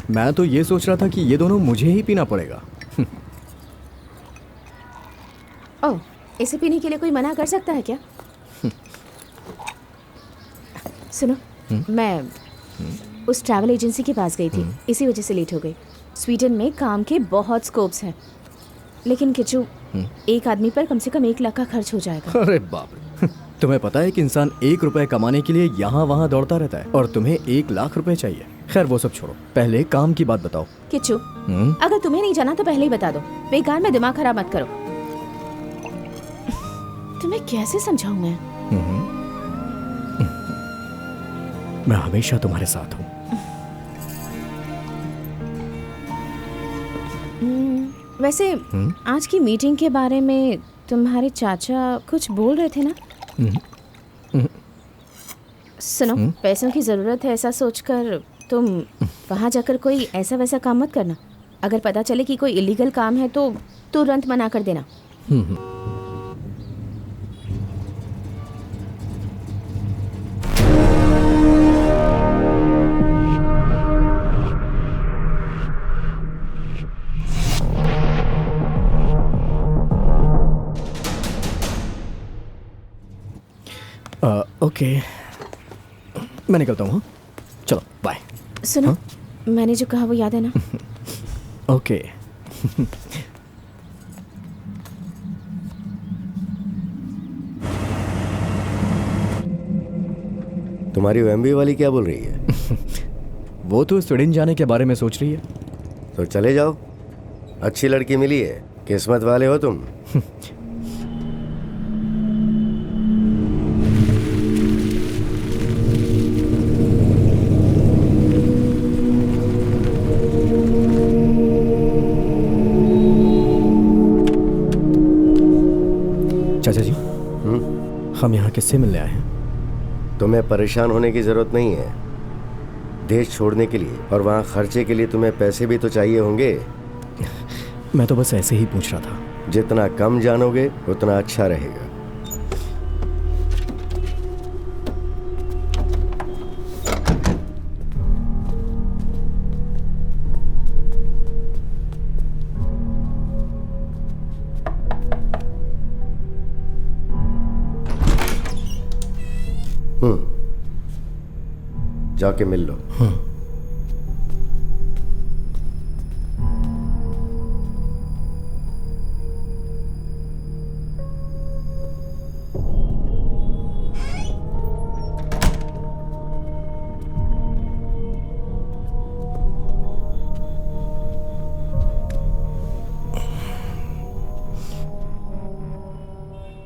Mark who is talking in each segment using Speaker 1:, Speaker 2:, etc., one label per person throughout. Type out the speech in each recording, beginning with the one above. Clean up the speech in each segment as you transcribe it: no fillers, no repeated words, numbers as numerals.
Speaker 1: मैं तो ये सोच रहा था कि ये दोनों मुझे ही पीना पड़ेगा।
Speaker 2: ओह, इसे पीने के लिए कोई मना कर सकता है क्या? सुनो, मैं उस ट्रैवल एजेंसी के पास गई थी, इसी वजह से लेट हो गई। स्वीडन में काम के बहुत स्कोप्स हैं, लेकिन किचू एक आदमी पर कम से कम 1 लाख का खर्च हो जाएगा।
Speaker 1: अरे बाप रे, तुम्हें पता है कि इंसान 1 रुपए कमाने के लिए यहाँ वहाँ दौड़ता रहता है और तुम्हें 1 लाख रुपए चाहिए। खैर वो सब छोड़ो, पहले काम की बात बताओ।
Speaker 2: किचू, अगर तुम्हें नहीं जाना तो पहले ही बता दो, बेकार में दिमाग खराब मत करो। तुम्हें कैसे समझाऊं
Speaker 1: मैं हमेशा तुम्हारे साथ हूँ।
Speaker 2: वैसे आज की मीटिंग के बारे में तुम्हारे चाचा कुछ बोल रहे थे ना? सुनो, पैसों की ज़रूरत है ऐसा सोचकर तुम वहाँ जाकर कोई ऐसा वैसा काम मत करना। अगर पता चले कि कोई इलीगल काम है तो तुरंत मना कर देना।
Speaker 1: ओके, मैं निकलता हूँ। चलो बाय।
Speaker 2: सुनो, मैंने जो कहा वो याद है ना?
Speaker 1: ओके।
Speaker 3: तुम्हारी एमबी वाली क्या बोल रही है?
Speaker 1: वो तो स्वीडन जाने के बारे में सोच रही है।
Speaker 3: तो चले जाओ, अच्छी लड़की मिली है, किस्मत वाले हो तुम।
Speaker 1: चाचा जी, हम यहाँ किससे मिलने आए हैं?
Speaker 3: तुम्हें परेशान होने की जरूरत नहीं है। देश छोड़ने के लिए और वहाँ खर्चे के लिए तुम्हें पैसे भी तो चाहिए होंगे।
Speaker 1: मैं तो बस ऐसे ही पूछ रहा था।
Speaker 3: जितना कम जानोगे उतना अच्छा रहेगा। जाके मिल लो।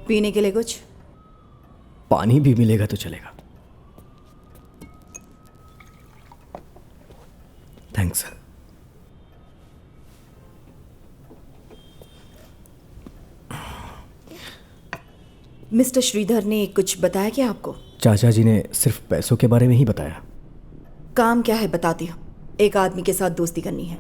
Speaker 4: पीने के लिए कुछ?
Speaker 1: पानी भी मिलेगा तो चलेगा। थैंक्स।
Speaker 4: मिस्टर श्रीधर ने कुछ बताया क्या आपको?
Speaker 1: चाचा जी ने सिर्फ पैसों के बारे में ही बताया।
Speaker 4: काम क्या है बताती हूँ। एक आदमी के साथ दोस्ती करनी है।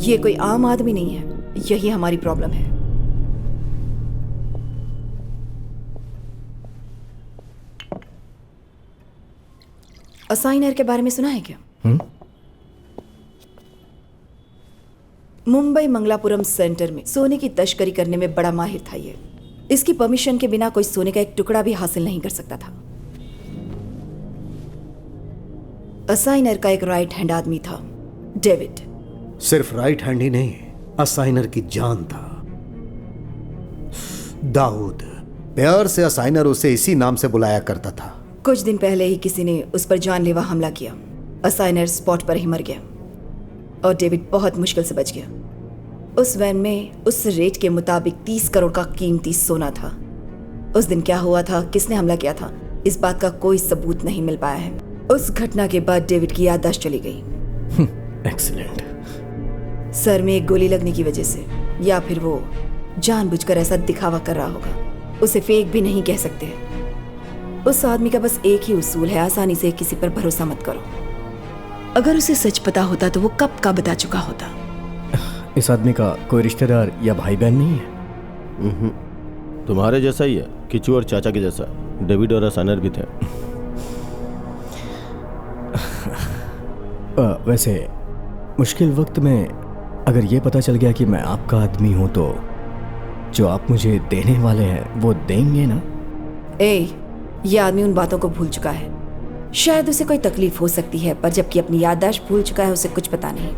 Speaker 4: ये कोई आम आदमी नहीं है, यही हमारी प्रॉब्लम है। असाइनर के बारे में सुना है क्या? मुंबई मंगलापुरम सेंटर में सोने की तस्करी करने में बड़ा माहिर था ये। इसकी परमिशन के बिना कोई सोने का एक टुकड़ा भी हासिल नहीं कर सकता था। असाइनर का एक राइट हैंड आदमी था, डेविड।
Speaker 5: सिर्फ राइट हैंड ही नहीं, असाइनर की जान था, दाऊद। प्यार से असाइनर उसे इसी नाम से बुलाया करता था।
Speaker 4: कुछ दिन पहले ही किसी ने उस पर जानलेवा हमला किया। असाइनर स्पॉट पर ही मर गया और डेविड बहुत मुश्किल से बच गया। उस वैन में उस रेट के मुताबिक 30 करोड़ का कीमती सोना था। उस दिन क्या हुआ था, किसने हमला किया था, इस बात का कोई सबूत नहीं मिल पाया है। उस घटना के बाद डेविड की याददाश्त चली गई।
Speaker 1: एक्सीलेंट।
Speaker 4: सर में एक गोली लगने की वजह से, या फिर वो जानबूझकर ऐसा दिखावा कर रहा होगा। उसे फेक भी नहीं कह सकते। उस आदमी का बस एक ही उसूल है, आसानी से किसी पर भरोसा मत करो। अगर उसे सच पता होता तो वो कब का बता चुका होता।
Speaker 1: इस आदमी का कोई रिश्तेदार या भाई बहन नहीं है?
Speaker 6: तुम्हारे जैसा ही है, किचू और चाचा के जैसा। डेविड और असाइनर भी थे।
Speaker 1: वैसे मुश्किल वक्त में अगर ये पता चल गया कि मैं आपका आदमी हूं तो जो आप मुझे देने वाले हैं वो देंगे ना?
Speaker 4: ये आदमी उन बातों को भूल चुका है। शायद उसे कोई तकलीफ हो सकती है, पर जबकि अपनी याददाश्त भूल चुका है, उसे कुछ पता नहीं।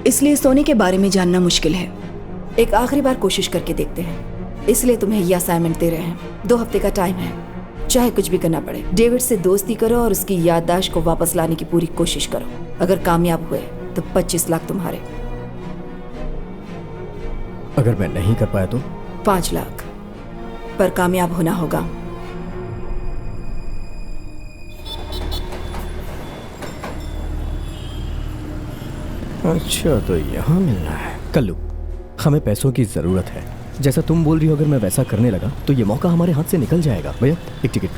Speaker 4: इसलिए सोने के बारे में जानना मुश्किल है। एक आखिरी बार कोशिश करके देखते हैं। इसलिए तुम्हें यह असाइनमेंट दे रहे हैं। 2 हफ्ते का टाइम है, चाहे कुछ भी करना पड़े। डेविड से दोस्ती करो और उसकी याददाश्त को वापस लाने की पूरी कोशिश करो। अगर कामयाब हुए तो 25 लाख तुम्हारे।
Speaker 1: अगर मैं नहीं कर पाया तो?
Speaker 4: 5 लाख, पर कामयाब होना होगा।
Speaker 1: अच्छा, तो यहाँ मिलना है। कल्लू, हमें पैसों की जरूरत है। जैसा तुम बोल रही हो, अगर मैं वैसा करने लगा तो ये मौका हमारे हाथ से निकल जाएगा। भैया, एक टिकट।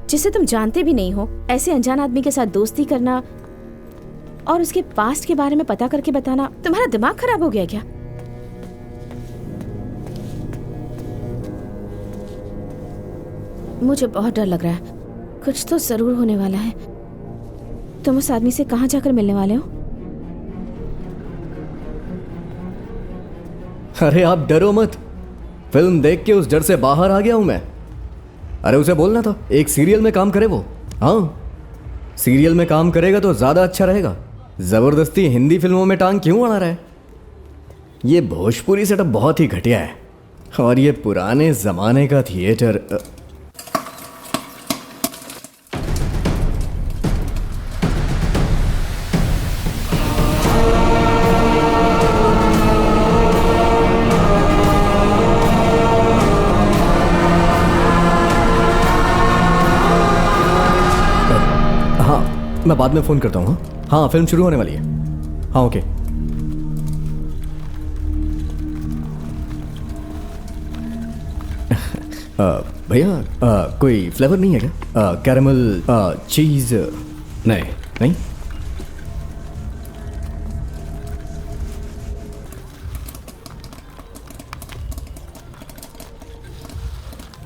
Speaker 2: जिसे तुम जानते भी नहीं हो, ऐसे अनजान आदमी के साथ दोस्ती करना और उसके पास्ट के बारे में पता करके बताना, तुम्हारा दिमाग खराब हो गया क्या? मुझे बहुत डर लग रहा है। कुछ तो जरूर होने वाला है। तुम उस आदमी से कहाँ जाकर मिलने वाले हो?
Speaker 1: अरे आप डरो मत, फिल्म देख के उस डर से बाहर आ गया हूं मैं। अरे उसे बोलना था एक सीरियल में काम करे वो। हाँ, सीरियल में काम करेगा तो ज्यादा अच्छा रहेगा। जबरदस्ती हिंदी फिल्मों में टांग क्यों अड़ा रहा है? ये भोजपुरी सेटअप बहुत ही घटिया है और ये पुराने जमाने का थिएटर। मैं बाद में फोन करता हूँ। हाँ, फिल्म शुरू होने वाली है। हाँ, ओके। भैया, कोई फ्लेवर नहीं है क्या? कैरेमल, चीज? नहीं नहीं।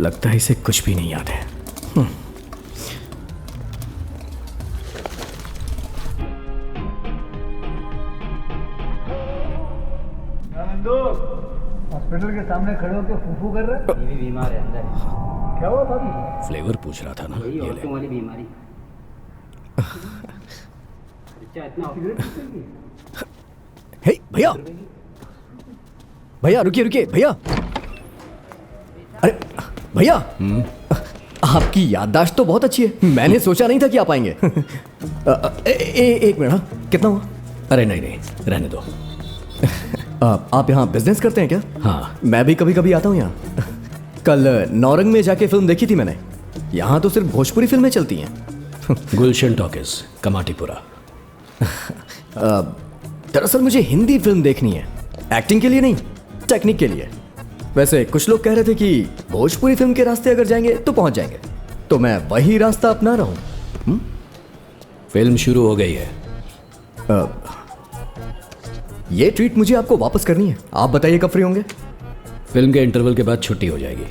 Speaker 1: लगता है इसे कुछ भी नहीं याद है।
Speaker 7: हॉस्पिटल के सामने खड़े होकर फूफू कर रहे? ये भी बीमार है अंदर। क्या हुआ भाभी?
Speaker 1: फ्लेवर पूछ रहा था ना।
Speaker 7: ये औरतों वाली बीमारी। अच्छा, इतना
Speaker 1: हे भैया, भैया रुकिए रुकिए भैया। अरे भैया, आपकी याददाश्त तो बहुत अच्छी है। मैंने सोचा नहीं था कि आप आएंगे। एक मिनट। हाँ, कितना हुआ? अरे नहीं नहीं, रहने दो। आप यहाँ बिजनेस करते हैं क्या? हाँ, मैं भी कभी कभी आता हूँ यहाँ। कल नौरंग में जाके फिल्म देखी थी मैंने। यहाँ तो सिर्फ भोजपुरी फिल्में चलती हैं।
Speaker 8: गुलशन टॉकीज, कमाटीपुरा।
Speaker 1: दरअसल मुझे हिंदी फिल्म देखनी है, एक्टिंग के लिए नहीं, टेक्निक के लिए। वैसे कुछ लोग कह रहे थे कि भोजपुरी फिल्म के रास्ते अगर जाएंगे तो पहुंच जाएंगे, तो मैं वही रास्ता अपना रहा हूँ।
Speaker 8: फिल्म शुरू हो गई है।
Speaker 1: ये ट्रीट मुझे आपको वापस करनी है। आप बताइए कब फ्री होंगे?
Speaker 8: फिल्म के इंटरवल के बाद छुट्टी हो जाएगी।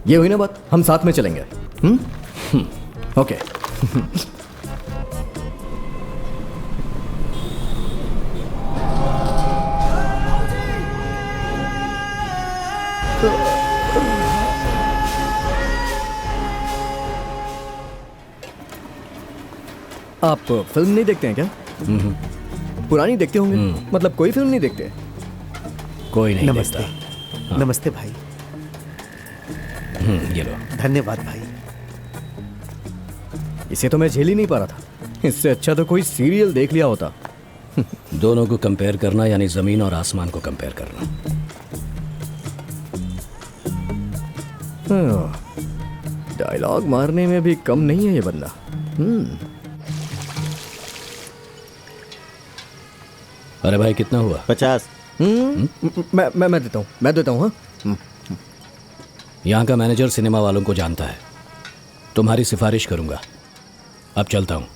Speaker 1: ये हुई ना बात, हम साथ में चलेंगे। ओके। आप फिल्म नहीं देखते हैं क्या? पुरानी देखते होंगे। मतलब कोई फिल्म नहीं देखते?
Speaker 8: कोई नहीं
Speaker 5: नमस्ते।
Speaker 8: देखता। हाँ।
Speaker 5: नमस्ते भाई।
Speaker 8: ये लो।
Speaker 5: धन्यवाद भाई।
Speaker 1: इसे तो मैं झेल ही नहीं पा रहा था। इससे अच्छा तो कोई सीरियल देख लिया होता।
Speaker 8: दोनों को कंपेयर करना यानी जमीन और आसमान को कंपेयर करना।
Speaker 1: डायलॉग मारने में भी कम नहीं है ये बंदा।
Speaker 8: अरे भाई, कितना हुआ?
Speaker 6: 50।
Speaker 1: मैं देता हूँ। हाँ,
Speaker 8: यहाँ का मैनेजर सिनेमा वालों को जानता है। तुम्हारी सिफारिश करूंगा। अब चलता हूँ।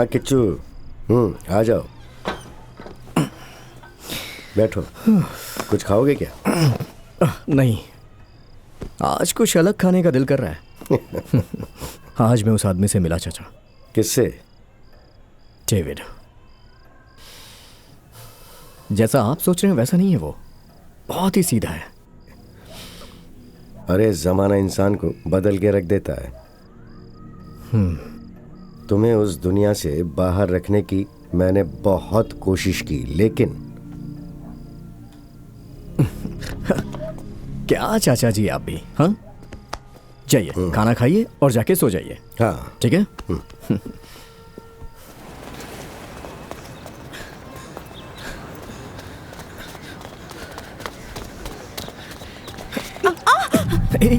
Speaker 3: हाँ किच्चू, आ जाओ, बैठो। कुछ खाओगे क्या?
Speaker 1: नहीं, आज कुछ अलग खाने का दिल कर रहा है। आज मैं उस आदमी से मिला चाचा।
Speaker 3: किससे?
Speaker 1: डेविड। जैसा आप सोच रहे हैं वैसा नहीं है वो, बहुत ही सीधा है।
Speaker 3: अरे जमाना इंसान को बदल के रख देता है। तुम्हें उस दुनिया से बाहर रखने की मैंने बहुत कोशिश की, लेकिन
Speaker 1: क्या चाचा जी आप भी? हाँ, जाइए खाना खाइए और जाके सो जाइए।
Speaker 3: हाँ
Speaker 1: ठीक है। ए,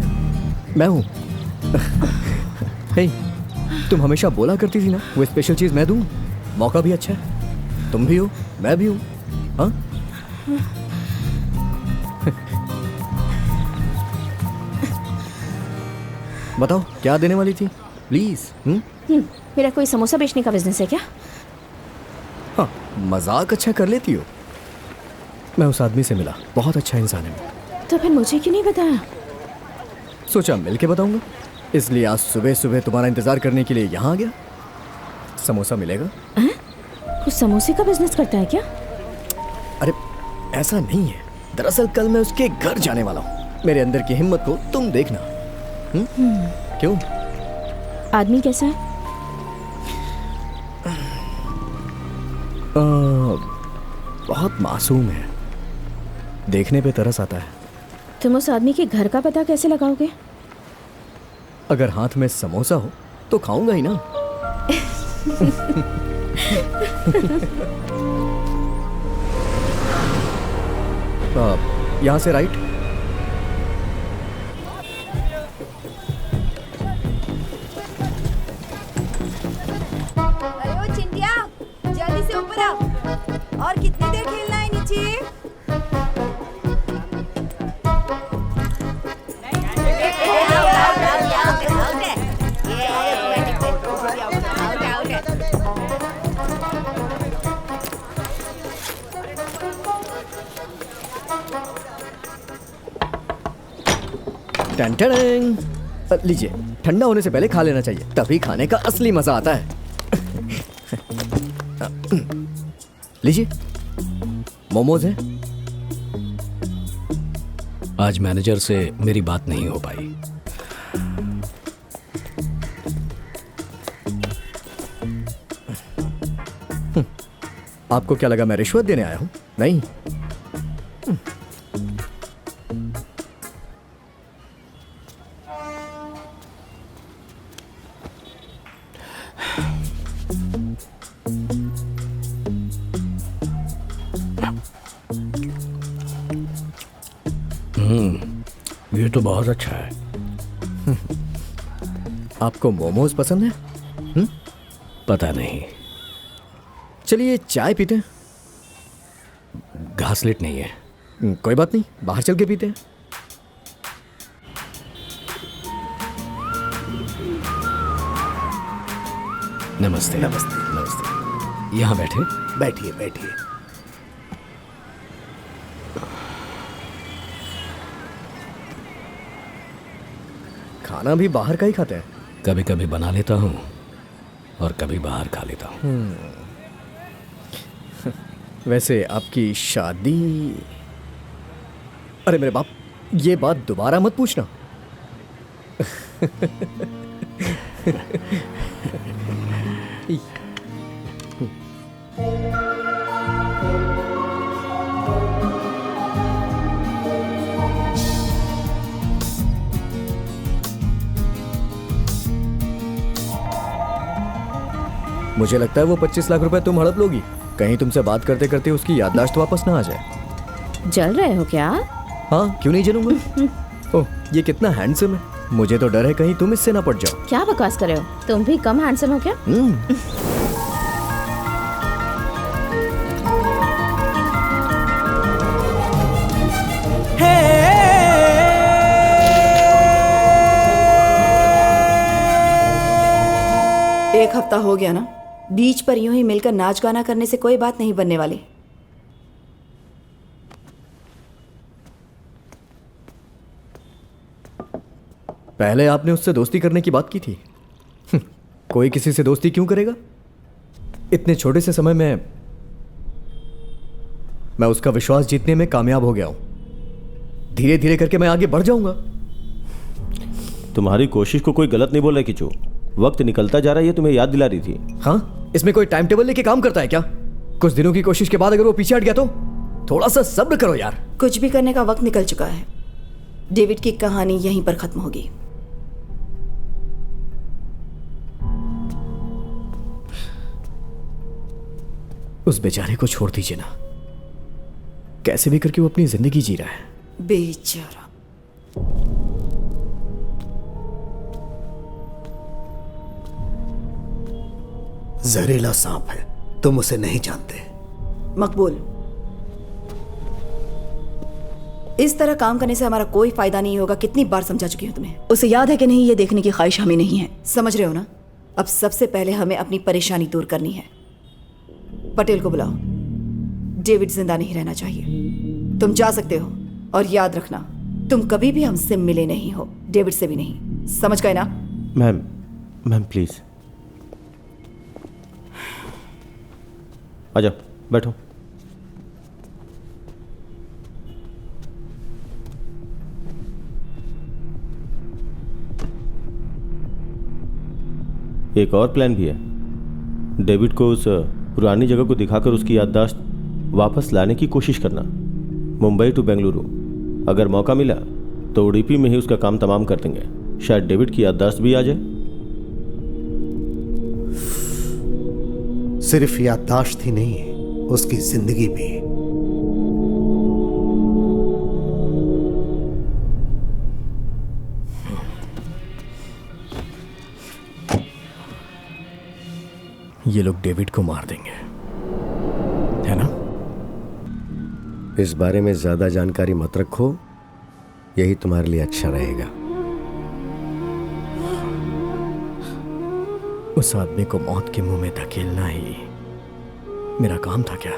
Speaker 1: मैं हूं। हे, तुम हमेशा बोला करती थी ना वो स्पेशल चीज मैं दूं। मौका भी अच्छा है, तुम भी हो मैं भी हूं। हाँ, बताओ क्या देने वाली थी प्लीज।
Speaker 2: मेरा कोई समोसा बेचने का बिजनेस है क्या?
Speaker 1: हाँ, मजाक अच्छा कर लेती हो। मैं उस आदमी से मिला, बहुत अच्छा इंसान है वो।
Speaker 2: तो फिर मुझे क्यों नहीं बताया?
Speaker 1: सोचा मिल के बताऊंगा, इसलिए आज सुबह सुबह तुम्हारा इंतजार करने के लिए यहाँ आ गया। समोसा मिलेगा।
Speaker 2: वो समोसे का बिजनेस करता है क्या?
Speaker 1: अरे ऐसा नहीं है, दरअसल कल मैं उसके घर जाने वाला हूँ। मेरे अंदर की हिम्मत को तुम देखना। क्यों?
Speaker 2: आदमी कैसा है?
Speaker 1: बहुत मासूम है, देखने पे तरस आता है।
Speaker 2: तुम उस आदमी के घर का पता कैसे लगाओगे?
Speaker 1: अगर हाथ में समोसा हो तो खाऊंगा ही ना। यहाँ से राइट।
Speaker 4: अरे ओ चिंटिया, जल्दी से ऊपर आ। और कितनी देर खेलना है नीचे?
Speaker 1: टन टन। लीजिए, ठंडा होने से पहले खा लेना चाहिए, तभी खाने का असली मजा आता है। लीजिए, मोमोज है।
Speaker 8: आज मैनेजर से मेरी बात नहीं हो पाई।
Speaker 1: आपको क्या लगा मैं रिश्वत देने आया हूं? नहीं।
Speaker 8: ये तो बहुत अच्छा है।
Speaker 1: आपको मोमोज पसंद है?
Speaker 8: पता नहीं,
Speaker 1: चलिए चाय पीते हैं।
Speaker 8: घासलेट नहीं है।
Speaker 1: कोई बात नहीं, बाहर चल के पीते हैं।
Speaker 8: नमस्ते।
Speaker 5: नमस्ते। नमस्ते।
Speaker 8: यहाँ बैठे।
Speaker 5: बैठिए बैठिए।
Speaker 1: खाना भी बाहर का ही खाते हैं?
Speaker 8: कभी कभी बना लेता हूँ और कभी बाहर खा लेता हूँ।
Speaker 1: वैसे आपकी शादी? अरे मेरे बाप, ये बात दोबारा मत पूछना। मुझे लगता है वो 25 लाख रुपए तुम हड़प लोगी। कहीं तुमसे बात करते करते उसकी याददाश्त वापस ना आ जाए।
Speaker 2: जल रहे हो क्या?
Speaker 1: हाँ, क्यों नहीं जलूंगा। ओह, ये कितना हैंडसम है। मुझे तो डर है कहीं तुम इससे ना पड़ जाओ।
Speaker 2: क्या बकवास कर रहे हो? तुम भी कम हैंडसम हो क्या?
Speaker 4: एक हफ्ता हो गया ना, बीच पर यूं ही मिलकर नाच गाना करने से कोई बात नहीं बनने वाली।
Speaker 1: पहले आपने उससे दोस्ती करने की बात की थी। कोई किसी से दोस्ती क्यों करेगा? इतने छोटे से समय में मैं उसका विश्वास जीतने में कामयाब हो गया हूं। धीरे धीरे करके मैं आगे बढ़ जाऊंगा।
Speaker 6: तुम्हारी कोशिश को कोई गलत नहीं बोल रहा किचू। वक्त निकलता जा रहा है, ये तुम्हें याद दिला रही थी।
Speaker 1: हाँ, इसमें कोई टाइम टेबल लेके काम करता है क्या? कुछ दिनों की कोशिश के बाद अगर वो पीछे हट गया तो थोड़ा सा सब्र करो यार।
Speaker 4: कुछ भी करने का वक्त निकल चुका है। डेविड की कहानी यहीं पर खत्म होगी।
Speaker 1: उस बेचारे को छोड़ दीजिए ना। कैसे भी करके वो अपनी जिंदगी जी रहा है।
Speaker 4: बेचारा।
Speaker 5: जहरीला सांप है, तुम उसे नहीं जानते।
Speaker 4: मकबूल, इस तरह काम करने से हमारा कोई फायदा नहीं होगा। कितनी बार समझा चुकी हूं तुम्हें। उसे याद है कि नहीं, ये देखने की ख्वाहिश हमें नहीं है। समझ रहे हो ना? अब सबसे पहले हमें अपनी परेशानी दूर करनी है। पटेल को बुलाओ। डेविड जिंदा नहीं रहना चाहिए। तुम जा सकते हो, और याद रखना तुम कभी भी हमसे मिले नहीं हो, डेविड से भी नहीं। समझ गए ना?
Speaker 6: मैम प्लीज आ जाओ, बैठो। एक और प्लान भी है। डेविड को उस पुरानी जगह को दिखाकर उसकी याददाश्त वापस लाने की कोशिश करना। मुंबई टू बेंगलुरु। अगर मौका मिला तो उडुपी में ही उसका काम तमाम कर देंगे। शायद डेविड की याददाश्त भी आ जाए।
Speaker 5: सिर्फ याददाश्त ही नहीं, उसकी जिंदगी भी।
Speaker 1: ये लोग डेविड को मार देंगे, है ना?
Speaker 3: इस बारे में ज्यादा जानकारी मत रखो, यही तुम्हारे लिए अच्छा रहेगा।
Speaker 1: उस आदमी को मौत के मुंह में धकेलना ही मेरा काम था क्या?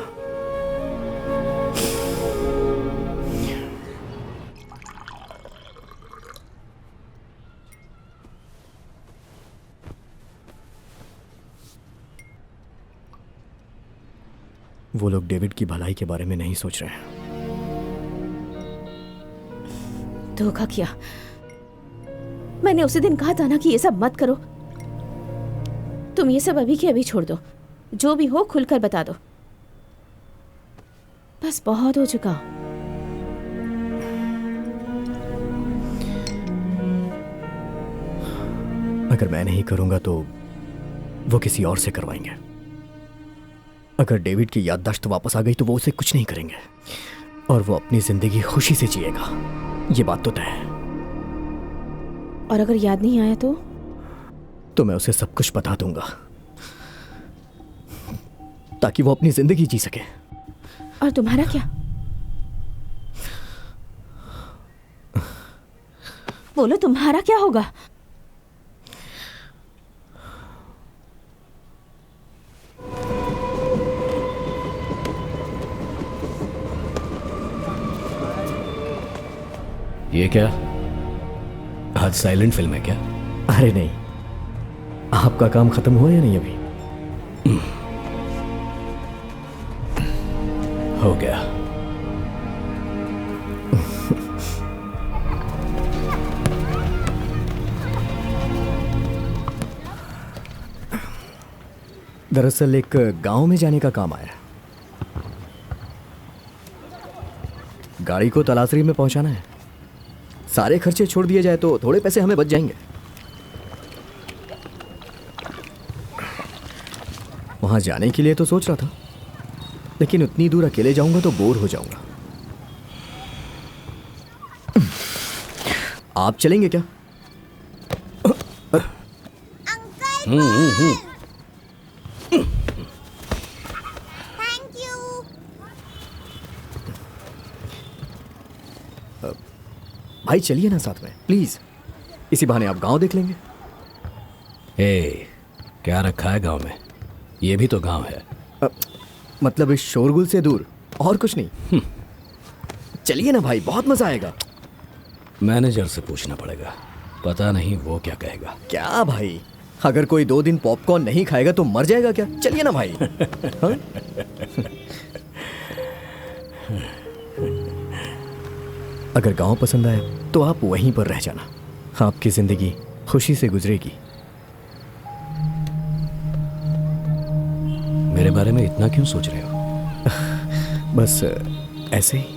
Speaker 1: वो लोग डेविड की भलाई के बारे में नहीं सोच रहे हैं।
Speaker 2: धोखा किया। मैंने उसी दिन कहा था ना कि ये सब मत करो। तुम ये सब अभी के अभी छोड़ दो। जो भी हो खुलकर बता दो। बस बहुत हो चुका।
Speaker 1: अगर मैं नहीं करूंगा तो वो किसी और से करवाएंगे। अगर डेविड की याददाश्त वापस आ गई तो वो उसे कुछ नहीं करेंगे और वो अपनी जिंदगी खुशी से जिएगा। ये बात तो तय है।
Speaker 2: और अगर याद नहीं आया
Speaker 1: तो मैं उसे सब कुछ बता दूंगा ताकि वो अपनी जिंदगी जी सके।
Speaker 2: और तुम्हारा क्या? बोलो, तुम्हारा क्या होगा?
Speaker 8: ये क्या? आज साइलेंट फिल्म है क्या?
Speaker 1: अरे नहीं, आपका काम खत्म हुआ या नहीं? अभी
Speaker 8: हो गया।
Speaker 1: दरअसल एक गांव में जाने का काम आया। गाड़ी को तलाशरी में पहुंचाना है। सारे खर्चे छोड़ दिए जाए तो थोड़े पैसे हमें बच जाएंगे। वहां जाने के लिए तो सोच रहा था, लेकिन उतनी दूर अकेले जाऊंगा तो बोर हो जाऊंगा। आप चलेंगे क्या? भाई चलिए ना साथ में, प्लीज। इसी बहाने आप गांव देख लेंगे।
Speaker 8: ए, क्या रखा है गांव में? ये भी तो गांव है।
Speaker 1: मतलब इस शोरगुल से दूर और कुछ नहीं। चलिए ना भाई, बहुत मजा आएगा।
Speaker 8: मैनेजर से पूछना पड़ेगा, पता नहीं वो क्या कहेगा।
Speaker 1: क्या भाई, अगर कोई 2 दिन पॉपकॉर्न नहीं खाएगा तो मर जाएगा क्या? चलिए ना भाई। हाँ? अगर गांव पसंद आए तो आप वहीं पर रह जाना, आपकी जिंदगी खुशी से गुजरेगी।
Speaker 8: मेरे बारे में इतना क्यों सोच रहे हो?
Speaker 1: बस ऐसे ही।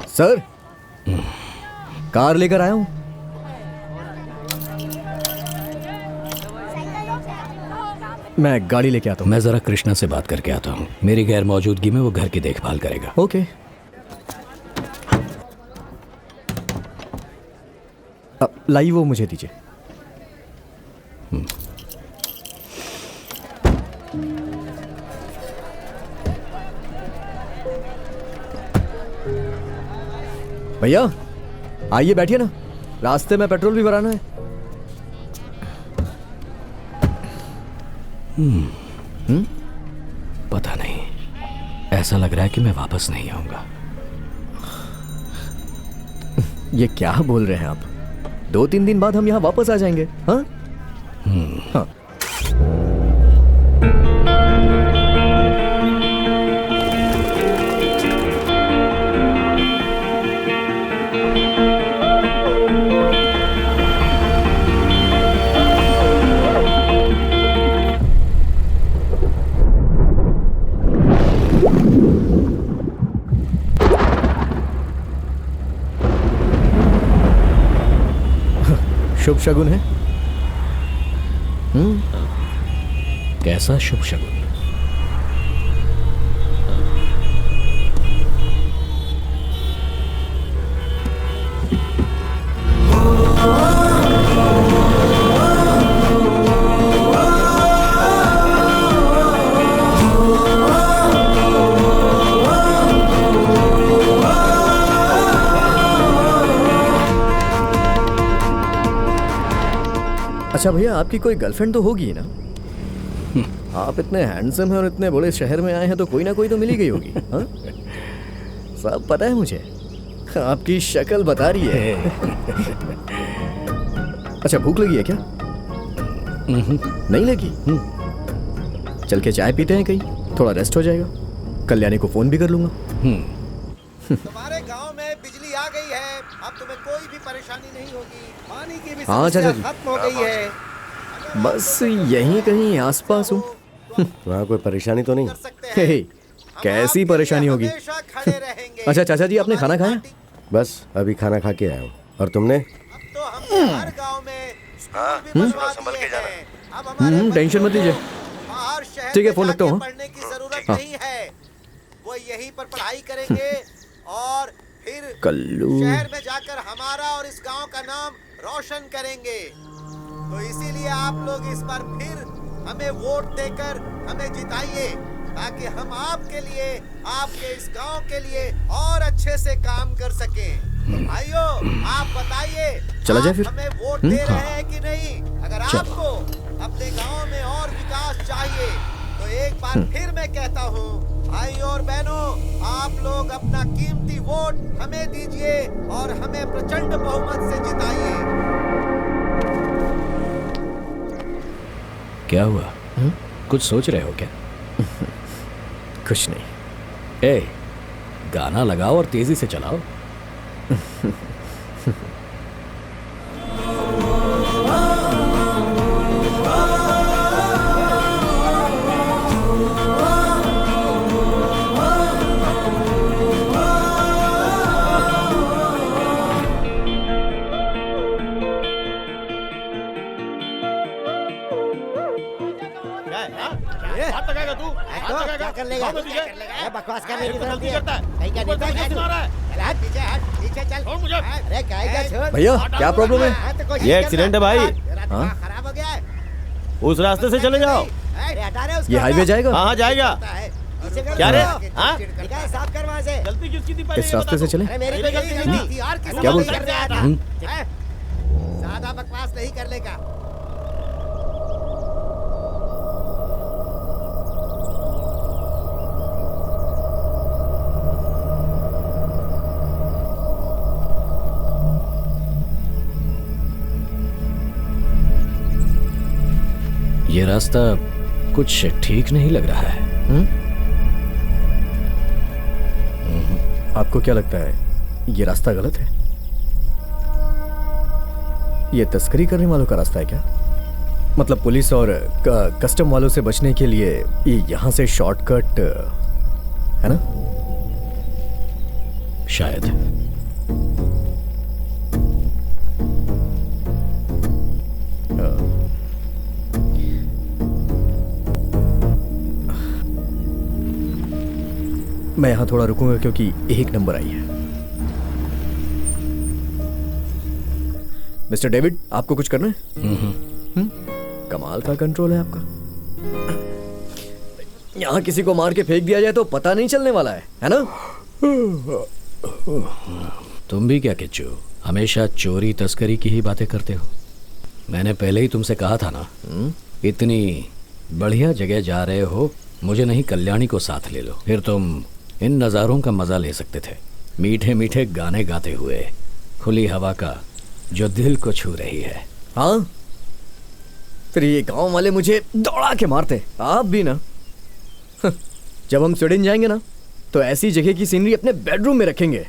Speaker 1: सर, कार लेकर आया हूं। मैं गाड़ी लेके आता हूं।
Speaker 8: मैं जरा कृष्णा से बात करके आता हूँ। मेरी गैर मौजूदगी में वो घर की देखभाल करेगा।
Speaker 1: ओके। लाई वो मुझे दीजिए। भैया आइए, बैठिए ना, रास्ते में पेट्रोल भी भराना है।
Speaker 8: पता नहीं, ऐसा लग रहा है कि मैं वापस नहीं आऊंगा।
Speaker 1: ये क्या बोल रहे हैं आप? 2-3 दिन बाद हम यहाँ वापस आ जाएंगे। हाँ हाँ। शुभ शगुन है।
Speaker 8: कैसा शुभ शगुन?
Speaker 1: अच्छा भैया, आपकी कोई गर्लफ्रेंड तो होगी ना? आप इतने हैंडसम हैं और इतने बड़े शहर में आए हैं तो कोई ना कोई तो मिल ही गई होगी। हाँ? सब पता है मुझे, आपकी शक्ल बता रही है। अच्छा, भूख लगी है क्या? नहीं लगी? चल के चाय पीते हैं कहीं, थोड़ा रेस्ट हो जाएगा। कल्याणी को फोन भी कर लूंगा।
Speaker 9: तुम्हारे गांव में बिजली आ गई है, अब तुम्हें कोई भी परेशानी नहीं होगी। पानी की भी
Speaker 1: हाँ
Speaker 9: समस्या
Speaker 1: चाचा जी,
Speaker 9: खत्म हो गई है।
Speaker 1: बस यहीं कहीं आसपास हूँ।
Speaker 3: वहाँ कोई परेशानी तो नहीं?
Speaker 1: हे, कैसी परेशानी होगी?
Speaker 9: हमेशा खड़े रहेंगे।
Speaker 1: अच्छा चाचा जी, आपने खाना खाया?
Speaker 3: बस अभी खाना खा के आया हूँ। और तुमने?
Speaker 9: अब तो हमने हर गांव में स्कूल भी बनवा दिए हैं। अब हमारे
Speaker 1: टेंशन मत लीजिए।
Speaker 9: बाहर शहर
Speaker 1: ठीक है,
Speaker 9: में
Speaker 1: फोन रखता
Speaker 9: जाके
Speaker 1: हूँ।
Speaker 9: पढ़ने की जरूरत
Speaker 1: हाँ।
Speaker 9: नहीं है। वो यहीं पर पढ़ाई करेंगे और फिर
Speaker 1: कल्लू।
Speaker 9: शहर में जाकर हमारा और इस गांव का नाम रोशन करेंगे। तो इसीलिए आप लोग इस बार फिर हमें वोट देकर हमें जिताइए, ताकि हम आपके लिए, आपके इस गांव के लिए और अच्छे से काम कर सकें। तो भाइयों, आप बताइए,
Speaker 1: चला जाए
Speaker 9: आप
Speaker 1: फिर?
Speaker 9: हमें वोट दे रहे हैं कि नहीं? अगर आपको अपने गांव में और विकास चाहिए तो एक बार फिर मैं कहता हूँ, भाई और बहनों, आप लोग अपना कीमती वोट हमें दीजिए और हमें प्रचंड बहुमत से जिताइए।
Speaker 8: क्या हुआ? कुछ सोच रहे हो क्या?
Speaker 1: कुछ नहीं।
Speaker 8: ए, गाना लगाओ और तेजी से चलाओ।
Speaker 9: क्या कर लेगा? बकवास करने की जरूरत नहीं है। कहीं का नेता है? चल हट पीछे, हट पीछे चल। अरे क्या छोड़
Speaker 1: भैया क्या प्रॉब्लम है?
Speaker 6: ये एक्सीडेंट है भाई।
Speaker 1: हाँ?
Speaker 9: खराब हो गया है।
Speaker 6: उस रास्ते से चले जाओ।
Speaker 9: अरे हटा रहे उसको।
Speaker 1: ये हाईवे जाएगा?
Speaker 6: हाँ जाएगा। क्या रे? हाँ?
Speaker 9: निकाल, साफ कर वहाँ से।
Speaker 6: गलती किसकी थी?
Speaker 1: इस रास्ते से चले?
Speaker 9: अरे मेरी कोई गलती नहीं थी। और किसी
Speaker 1: क्या
Speaker 9: को
Speaker 1: बोलते
Speaker 9: कर रहा था? हैं? ज्यादा बकवास नहीं करने का।
Speaker 8: ये रास्ता कुछ ठीक नहीं लग रहा है।
Speaker 1: आपको क्या लगता है ये रास्ता गलत है? ये तस्करी करने वालों का रास्ता है क्या? मतलब पुलिस और कस्टम वालों से बचने के लिए ये यहाँ से शॉर्टकट है ना?
Speaker 8: शायद।
Speaker 1: मैं यहाँ थोड़ा रुकूंगा क्योंकि एक नंबर आई है। मिस्टर डेविड, आपको कुछ करना है? कमाल का कंट्रोल है आपका। यहाँ किसी को मार के फेंक दिया जाए तो पता नहीं चलने वाला है ना?
Speaker 8: तुम भी क्या किच्चू, हमेशा चोरी तस्करी की ही बातें करते हो। मैंने पहले ही तुमसे कहा था ना, इतनी बढ़िया जगह जा रहे हो, मुझे नहीं कल्याणी को साथ ले लो, फिर तुम इन नज़ारों का मजा ले सकते थे। मीठे मीठे गाने गाते हुए खुली हवा का जो दिल को छू रही है।
Speaker 1: हाँ, फिर ये गांव वाले मुझे दौड़ा के मारते। आप भी ना। जब हम स्वीडन जाएंगे ना तो ऐसी जगह की सीनरी अपने बेडरूम में रखेंगे।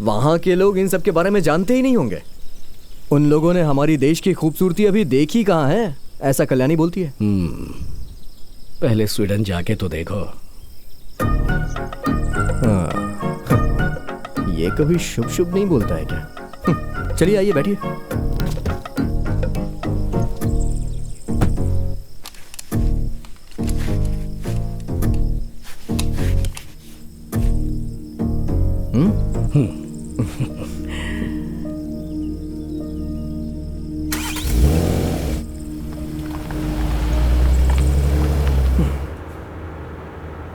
Speaker 1: वहां के लोग इन सब के बारे में जानते ही नहीं होंगे। उन लोगों ने हमारी देश की खूबसूरती अभी देखी कहाँ है, ऐसा कल्याणी बोलती है।
Speaker 8: पहले स्वीडन जाके तो देखो।
Speaker 1: ये कभी शुभ शुभ नहीं बोलता है क्या? चलिए आइए बैठिए।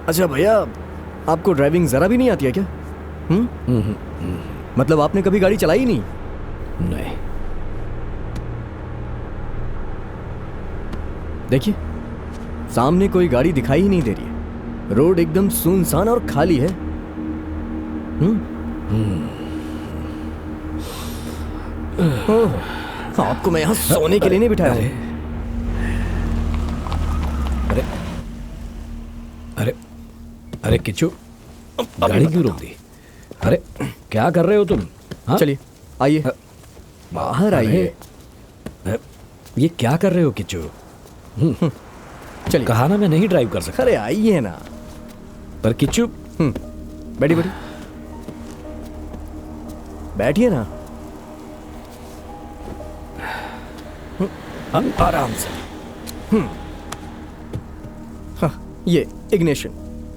Speaker 1: अच्छा भैया, आपको ड्राइविंग जरा भी नहीं आती है क्या? मतलब आपने कभी गाड़ी चलाई ही नहीं?
Speaker 8: नहीं।
Speaker 1: देखिए, सामने कोई गाड़ी दिखाई ही नहीं दे रही है। रोड एकदम सुनसान और खाली है। आपको मैं यहाँ सोने के लिए नहीं बिठाया हूँ।
Speaker 8: अरे अरे अरे किच्चू, गाड़ी क्यों रोक दी? अरे क्या कर रहे हो तुम? हाँ?
Speaker 1: चलिए आइए, बाहर आइए।
Speaker 8: ये क्या कर रहे हो किच्चू?
Speaker 1: चलिए।
Speaker 8: कहा ना मैं नहीं ड्राइव कर सकता।
Speaker 1: अरे आइए ना।
Speaker 8: पर किच्चू,
Speaker 1: बैठिए बैठिए, बैठिए ना।
Speaker 8: आराम से।
Speaker 1: हाँ, ये इग्निशन,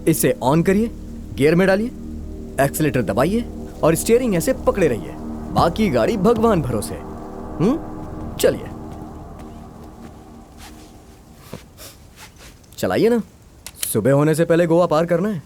Speaker 1: इसे ऑन करिए, गियर में डालिए, एक्सीलेटर दबाइए और स्टीयरिंग ऐसे पकड़े रहिए। बाकी गाड़ी भगवान भरोसे। चलिए, चलाइए ना। सुबह होने से पहले गोवा पार करना है।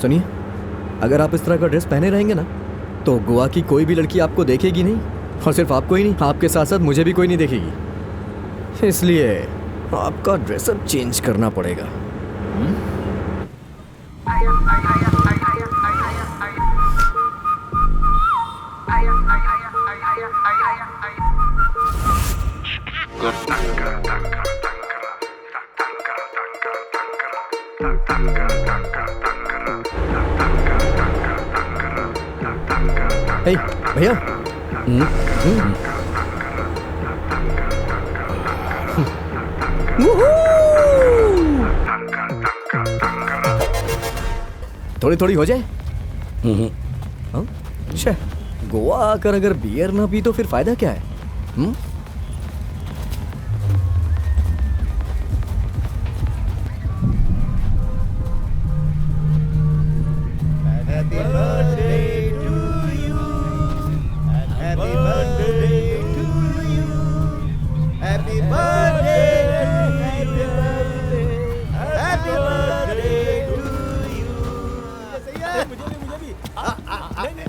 Speaker 1: सुनिए, अगर आप इस तरह का ड्रेस पहने रहेंगे ना तो गोवा की कोई भी लड़की आपको देखेगी नहीं, और सिर्फ आपको ही नहीं, आपके साथ साथ मुझे भी कोई नहीं देखेगी। इसलिए आपका ड्रेसअप चेंज करना पड़ेगा। हे भैया, थोड़ी थोड़ी हो जाए। हाँ? अच्छा, गोवा आकर अगर बियर ना पी तो फिर फायदा क्या है?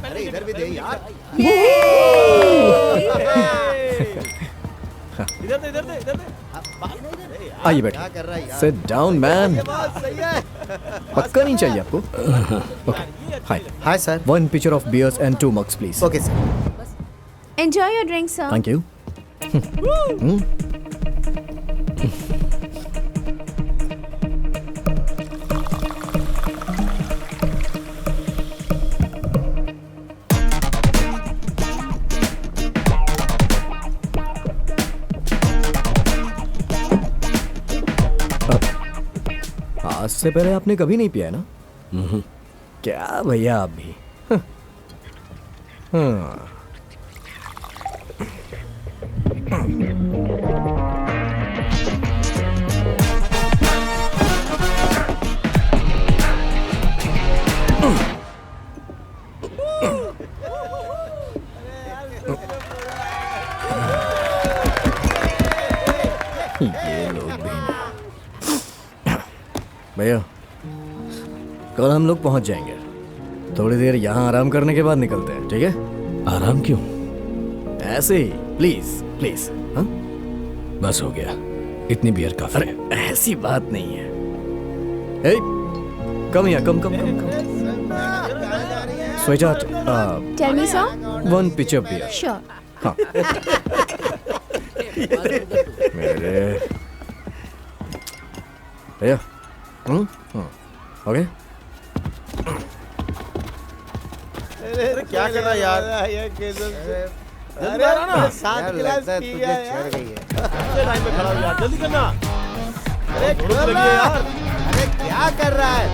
Speaker 9: अरे इधर भी दे यार। इधर दे।
Speaker 1: आइए बैठिए।
Speaker 9: क्या कर रहा है यार?
Speaker 1: Sit down man.
Speaker 9: ये बात सही है।
Speaker 1: पक्का नहीं चाहिए आपको? Okay, hi
Speaker 5: hi sir.
Speaker 1: 1 pitcher of beers and 2 mugs please.
Speaker 5: Okay sir.
Speaker 2: Enjoy your drink sir.
Speaker 1: Thank you. आज से पहले आपने कभी नहीं पिया है ना? क्या भैया आप भी? हाँ। ये लोग भी। भैया, कल हम लोग पहुंच जाएंगे। थोड़ी देर यहाँ आराम करने के बाद निकलते हैं, ठीक है?
Speaker 8: आराम क्यों?
Speaker 1: ऐसे ही, प्लीज प्लीज। हाँ,
Speaker 8: बस हो गया, इतनी बियर काफी है।
Speaker 1: अरे ऐसी बात नहीं है। हे, कम यहाँ, come. Sweetheart,
Speaker 2: tell me sir.
Speaker 1: 1 pitcher beer.
Speaker 2: Sure.
Speaker 1: हाँ। मेरे भैया, ओके।
Speaker 9: अरे क्या कर रहा है यार? ये जल्दी आ रहा ना। 7 गिलास पी गया यार। छड़ गई है। कितने टाइम पे खड़ा हो यार? जल्दी करना। अरे खुद लगी है यार। अरे क्या कर रहा है?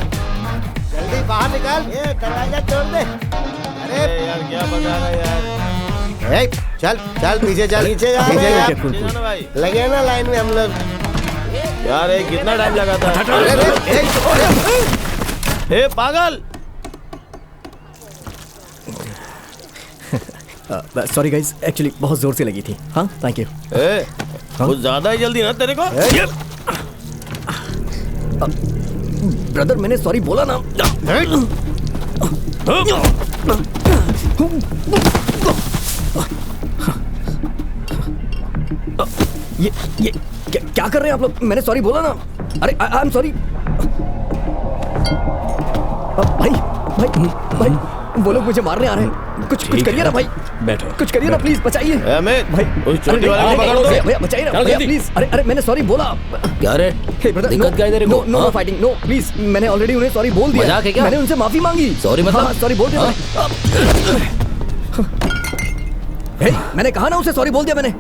Speaker 9: जल्दी बाहर निकल। ये दरवाजा तोड़ दे। अरे यार क्या बता रहा है यार? चल पीछे चल। पीछे जाना भाई। लगे ना लाइन में हम लोग। यार ये कितना टाइम लगा था? अरे पागल।
Speaker 1: सॉरी गाइस, एक्चुअली बहुत जोर से लगी थी। हाँ, थैंक यू।
Speaker 9: कुछ ज्यादा ही जल्दी ना तेरे को।
Speaker 1: ब्रदर, मैंने सॉरी बोला ना। ये क्या कर रहे हैं आप लोग? मैंने सॉरी बोला ना। अरे आई एम सॉरी। भाई वो लोग मुझे मारने आ रहे हैं। कुछ करिए ना भाई।
Speaker 8: बैठो,
Speaker 1: कुछ करिए ना प्लीज, बचाइए भाई।
Speaker 9: उस चोटी वाले को पकड़ दो।
Speaker 1: भैया बचाइए ना भैया प्लीज। अरे मैंने सॉरी बोला।
Speaker 8: क्या रे? दिक्कत क्या है तेरे को?
Speaker 1: No fighting, no please. मैंने ऑलरेडी उन्हें सॉरी बोल दिया।
Speaker 8: मजाक है क्या?
Speaker 1: मैंने उनसे माफी मांगी।
Speaker 8: सॉरी मतलब?
Speaker 1: सॉरी बोल दिया। मैंने कहा ना, उसे सॉरी बोल दिया मैंने।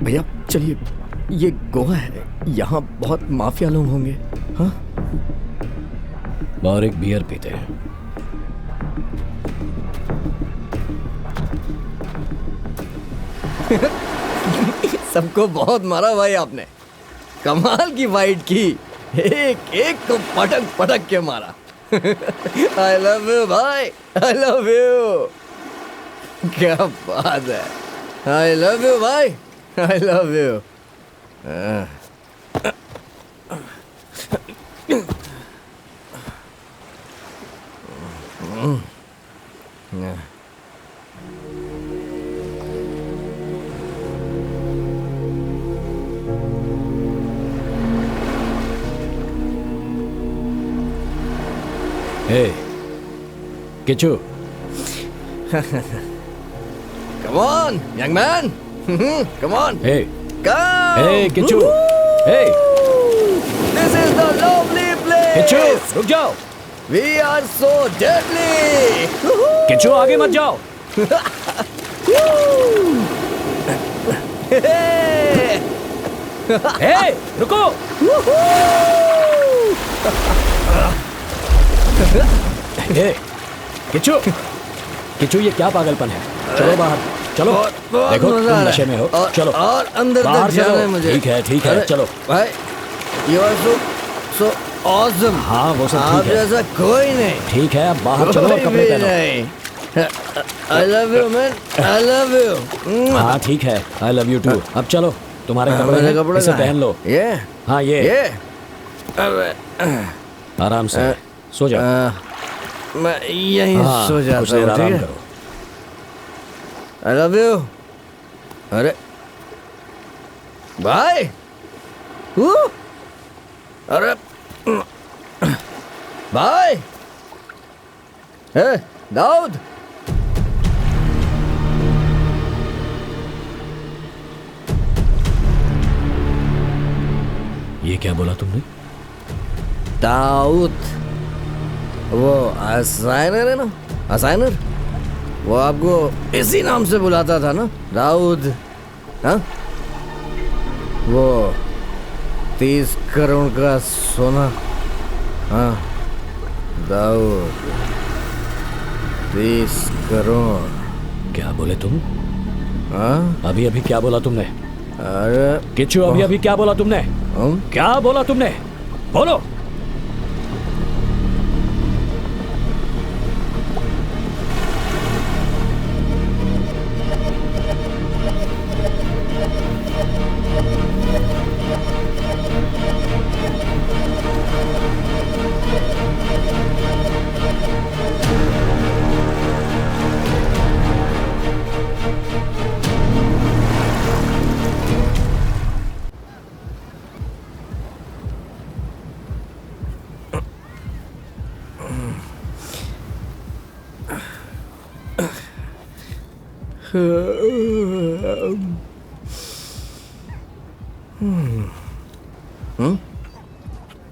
Speaker 1: भैया चलिए, ये गोवा है, यहाँ बहुत माफिया लोग होंगे। हाँ
Speaker 8: और एक बियर पीते हैं।
Speaker 1: सबको बहुत मारा भाई आपने, कमाल की फाइट की, एक एक को पटक पटक के मारा। आई लव यू भाई, आई लव यू। क्या बात है, आई लव यू भाई, आई love you.
Speaker 8: Hey, Kichu.
Speaker 1: Come on, young man. Come on.
Speaker 8: Hey.
Speaker 1: Come.
Speaker 8: Hey, Kichu. Hey.
Speaker 1: This is the lovely place.
Speaker 8: Kichu, रुक जाओ.
Speaker 1: We are so deadly.
Speaker 8: Kichu, आगे मत जाओ. Hey, रुको. Hey, किचू, किचू ये क्या पागलपन है? चलो बाहर, चलो। देखो तुम नशे में हो, चलो।
Speaker 1: और अंदर
Speaker 8: बाहर
Speaker 1: तक जाना है मुझे।
Speaker 8: ठीक है, चलो।
Speaker 1: भाई, you are so awesome.
Speaker 8: हाँ वो सब
Speaker 1: आप
Speaker 8: ठीक है।
Speaker 1: जैसा कोई नहीं।
Speaker 8: ठीक है, अब बाहर चलो और कपड़े पहनो।
Speaker 1: I love you man, I love you.
Speaker 8: हाँ ठीक है, I love you too. अब चलो, तुम्हारे कपड़े
Speaker 1: मेरे
Speaker 8: हैं,
Speaker 1: कपड़े
Speaker 8: इसे
Speaker 1: कहाँ हैं?
Speaker 8: पहन लो।
Speaker 1: ये?
Speaker 8: हाँ ये। आराम से सो जाओ।
Speaker 1: मैं यहीं
Speaker 8: हाँ,
Speaker 1: सो जाता
Speaker 8: कुछ देर
Speaker 1: हूँ,
Speaker 8: आराम
Speaker 1: ठीक है?
Speaker 8: करो।
Speaker 1: I love you. अरे भाई, अरे भाई, दाऊद,
Speaker 8: ये क्या बोला तुमने?
Speaker 1: दाऊद, वो असाइनर है ना, असाइनर, वो आपको इसी नाम से बुलाता था ना, दाऊद। हाँ, वो 30 करोड़ का सोना। हाँ दाऊद, 30 करोड़।
Speaker 8: क्या बोले तुम?
Speaker 1: हाँ
Speaker 8: अभी अभी क्या बोला तुमने?
Speaker 1: अरे
Speaker 8: किच्चू, अभी अभी क्या बोला तुमने? क्या बोला तुमने? बोलो।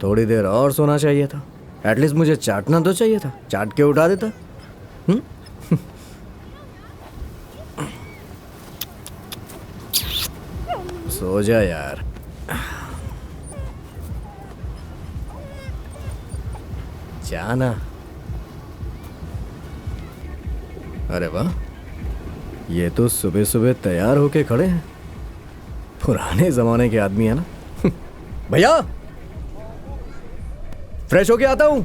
Speaker 1: थोड़ी देर और सोना चाहिए था। एटलीस्ट मुझे चाटना तो चाहिए था, चाट के उठा देता। सो जा यार। जाना। अरे वाह, ये तो सुबह सुबह तैयार होके खड़े हैं। पुराने जमाने के आदमी है ना। भैया, फ्रेश होके आता हूं।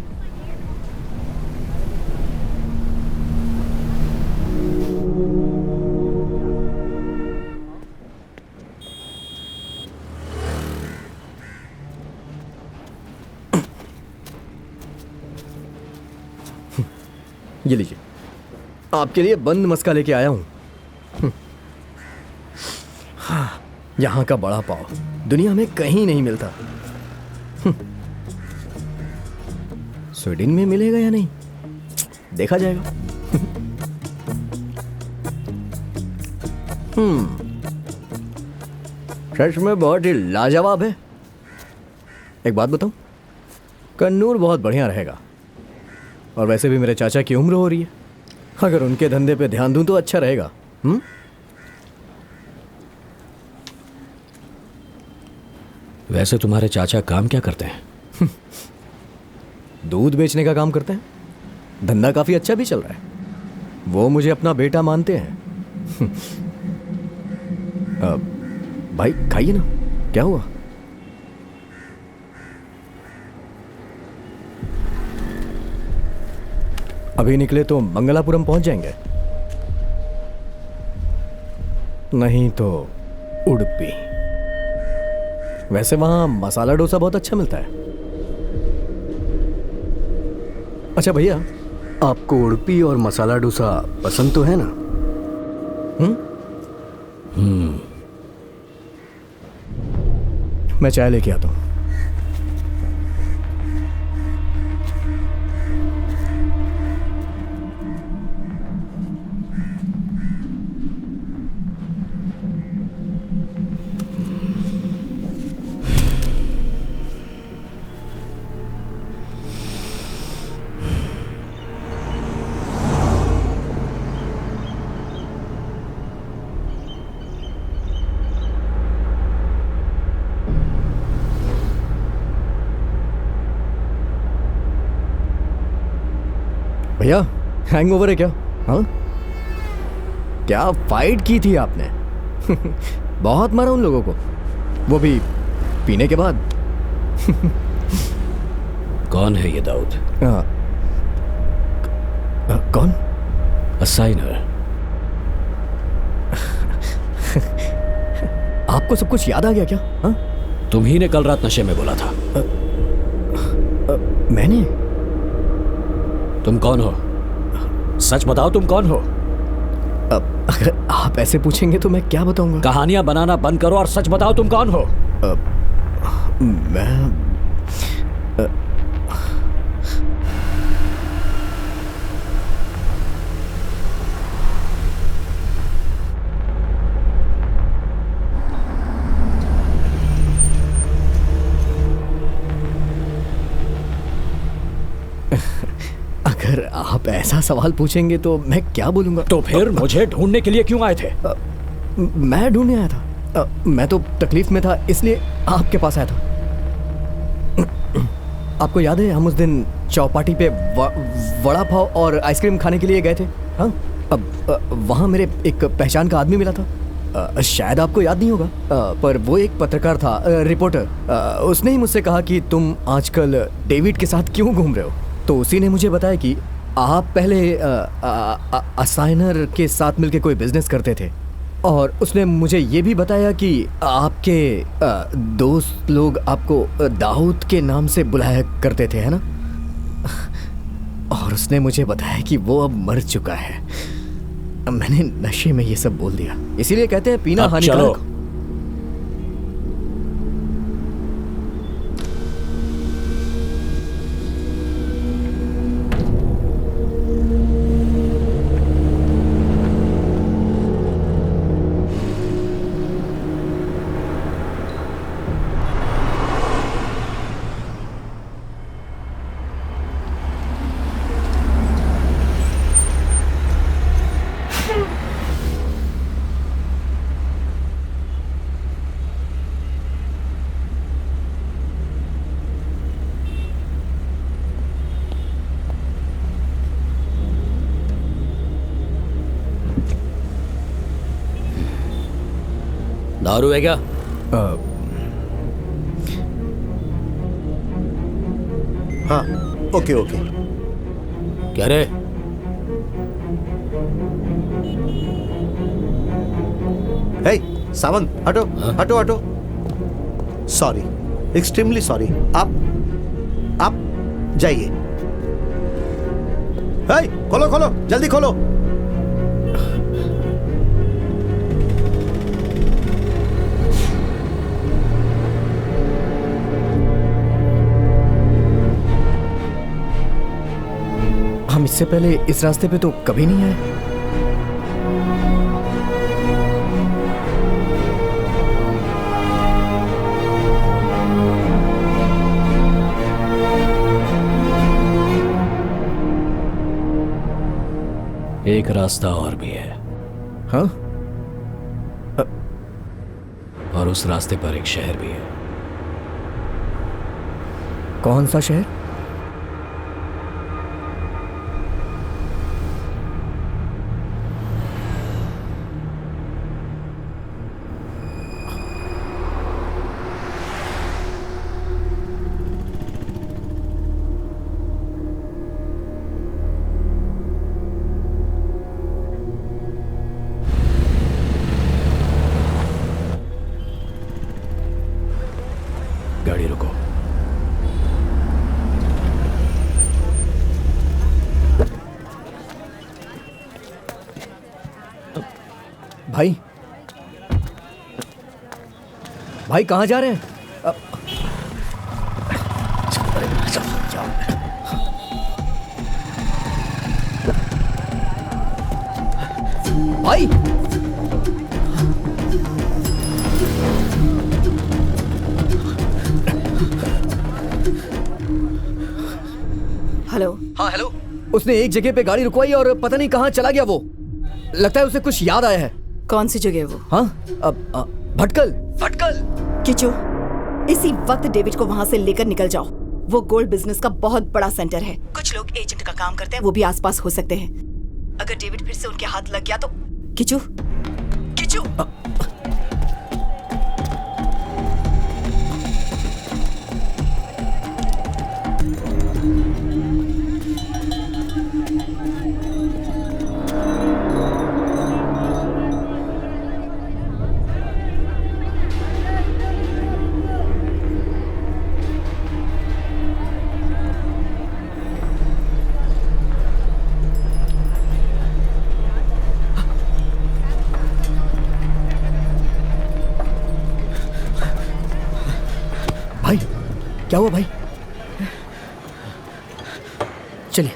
Speaker 1: ये लीजिए, आपके लिए बंद मस्का लेके आया हूं। हाँ, यहां का बड़ा पाव दुनिया में कहीं नहीं मिलता। स्वीडन में मिलेगा या नहीं, देखा जाएगा। सच में बहुत ही लाजवाब है। एक बात बताऊं, कन्नूर बहुत बढ़िया रहेगा। और वैसे भी मेरे चाचा की उम्र हो रही है, अगर उनके धंधे पे ध्यान दूं तो अच्छा रहेगा।
Speaker 8: वैसे तुम्हारे चाचा काम क्या करते हैं?
Speaker 1: दूध बेचने का काम करते हैं। धंधा काफी अच्छा भी चल रहा है। वो मुझे अपना बेटा मानते हैं। भाई खाइए ना, क्या हुआ? अभी निकले तो मंगलापुरम पहुंच जाएंगे, नहीं तो उडुपी। वैसे वहां मसाला डोसा बहुत अच्छा मिलता है। अच्छा भैया, आपको उडुपी और मसाला डोसा पसंद तो है ना? मैं चाय लेके आता हूं। भैया, हैंगओवर है क्या? हाँ, क्या फाइट की थी आपने? बहुत मारा उन लोगों को, वो भी पीने के बाद।
Speaker 8: कौन है ये दाऊद?
Speaker 1: कौन?
Speaker 8: असाइनर।
Speaker 1: आपको सब कुछ याद आ गया क्या? हाँ?
Speaker 8: तुम ही ने कल रात नशे में बोला था।
Speaker 1: मैंने?
Speaker 8: तुम कौन हो? सच बताओ, तुम कौन हो?
Speaker 1: अगर आप ऐसे पूछेंगे तो मैं क्या बताऊंगा?
Speaker 8: कहानियां बनाना बंद करो और सच बताओ, तुम कौन हो?
Speaker 1: मैं अगर आप ऐसा सवाल पूछेंगे तो मैं क्या बोलूंगा?
Speaker 8: तो फिर मुझे ढूंढने के लिए क्यों आए थे?
Speaker 1: मैं ढूंढने आया था। मैं तो तकलीफ में था, इसलिए आपके पास आया था। आपको याद है हम उस दिन चौपाटी पे वड़ा पाव और आइसक्रीम खाने के लिए गए थे? हाँ, अब वहाँ मेरे एक पहचान का आदमी मिला था। शायद आपको याद नहीं होगा, पर वो एक पत्रकार था, रिपोर्टर। उसने ही मुझसे कहा कि तुम आजकल डेविड के साथ क्यों घूम रहे हो। तो उसी ने मुझे बताया कि आप पहले असाइनर के साथ मिलकर कोई बिजनेस करते थे, और उसने मुझे ये भी बताया कि आपके दोस्त लोग आपको दाऊद के नाम से बुलाया करते थे, है ना? और उसने मुझे बताया कि वो अब मर चुका है। मैंने नशे में ये सब बोल दिया, इसीलिए कहते हैं पीना हानिकारक।
Speaker 8: दारू है क्या?
Speaker 5: हाँ, ओके ओके।
Speaker 8: क्या रे?
Speaker 5: हे सावंत, हटो हटो हटो। Sorry, extremely sorry. आप जाइए। हे खोलो खोलो, जल्दी खोलो।
Speaker 1: हम इससे पहले इस रास्ते पे तो कभी नहीं आए।
Speaker 8: एक रास्ता और भी है।
Speaker 1: हाँ?
Speaker 8: और उस रास्ते पर एक शहर भी है।
Speaker 1: कौन सा शहर?
Speaker 8: गाड़ी रुको।
Speaker 1: भाई भाई कहाँ जा रहे हैं? भाई
Speaker 4: हेलो।
Speaker 1: हाँ हेलो। उसने एक जगह पे गाड़ी रुकवाई और पता नहीं कहाँ चला गया वो। लगता है उसे कुछ याद आया है।
Speaker 4: कौन सी जगह है वो?
Speaker 1: हाँ भटकल। भटकल।
Speaker 4: किचो, इसी वक्त डेविड को वहाँ से लेकर निकल जाओ। वो गोल्ड बिजनेस का बहुत बड़ा सेंटर है। कुछ लोग एजेंट का काम करते हैं, वो भी आसपास हो सकते हैं। अगर डेविड फिर से उनके हाथ लग गया तो किचो किचो।
Speaker 1: भाई क्या हुआ भाई? चलिए।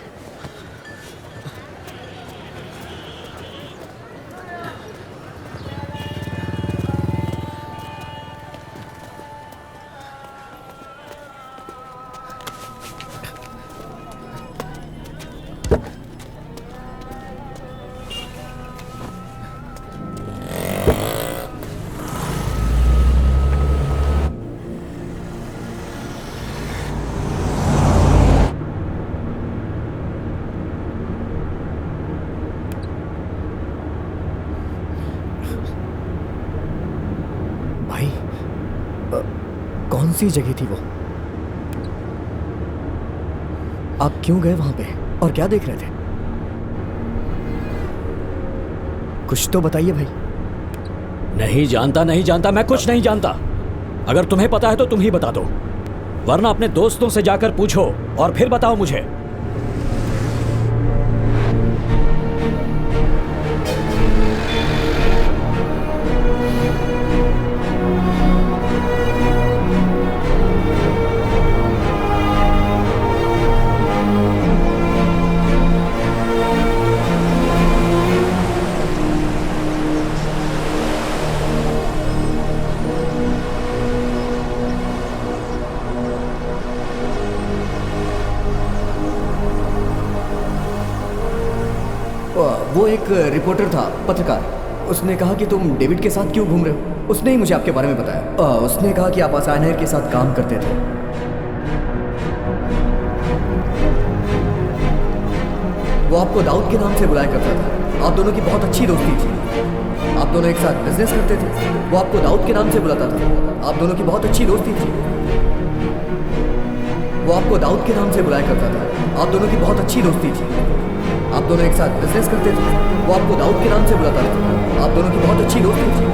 Speaker 1: भाई कौन सी जगह थी वो? आप क्यों गए वहां पे और क्या देख रहे थे? कुछ तो बताइए भाई।
Speaker 8: नहीं जानता, नहीं जानता, मैं कुछ नहीं जानता। अगर तुम्हें पता है तो तुम ही बता दो, वरना अपने दोस्तों से जाकर पूछो और फिर बताओ मुझे।
Speaker 1: वो एक रिपोर्टर था, पत्रकार। उसने कहा कि तुम डेविड के साथ क्यों घूम रहे हो। उसने ही मुझे आपके बारे में बताया। उसने कहा कि आप असाइनर के साथ काम करते थे। वो आपको दाऊद के नाम से बुलाया करता था। आप दोनों की बहुत अच्छी दोस्ती थी। आप दोनों एक साथ बिजनेस करते थे। वो आपको दाऊद के नाम से बुलाता था। आप दोनों की बहुत अच्छी दोस्ती थी। वो आपको दाऊद के नाम से बुलाया करता था। आप दोनों की बहुत अच्छी दोस्ती थी। आप दोनों एक साथ बिजनेस करते थे। वो आपको दाऊद के नाम से बुलाता था। आप दोनों की बहुत अच्छी दोस्ती थी।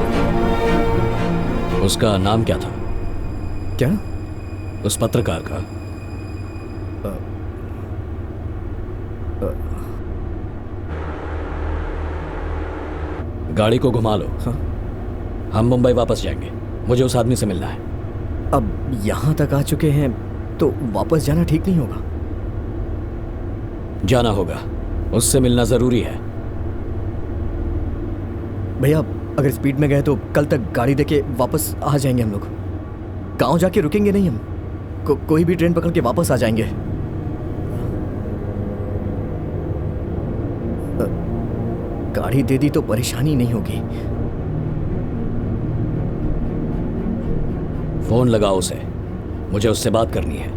Speaker 8: उसका नाम क्या था?
Speaker 1: क्या?
Speaker 8: उस पत्रकार का? गाड़ी को घुमा लो।
Speaker 1: हाँ?
Speaker 8: हम मुंबई वापस जाएंगे। मुझे उस आदमी से मिलना है।
Speaker 1: अब यहाँ तक आ चुके हैं तो वापस जाना ठीक नहीं होगा।
Speaker 8: जाना होगा, उससे मिलना जरूरी है।
Speaker 1: भैया अगर स्पीड में गए तो कल तक गाड़ी देके वापस आ जाएंगे हम लोग। गांव जाके रुकेंगे नहीं हम। कोई भी ट्रेन पकड़ के वापस आ जाएंगे। गाड़ी दे दी तो परेशानी नहीं होगी।
Speaker 8: फोन लगाओ उसे, मुझे उससे बात करनी है।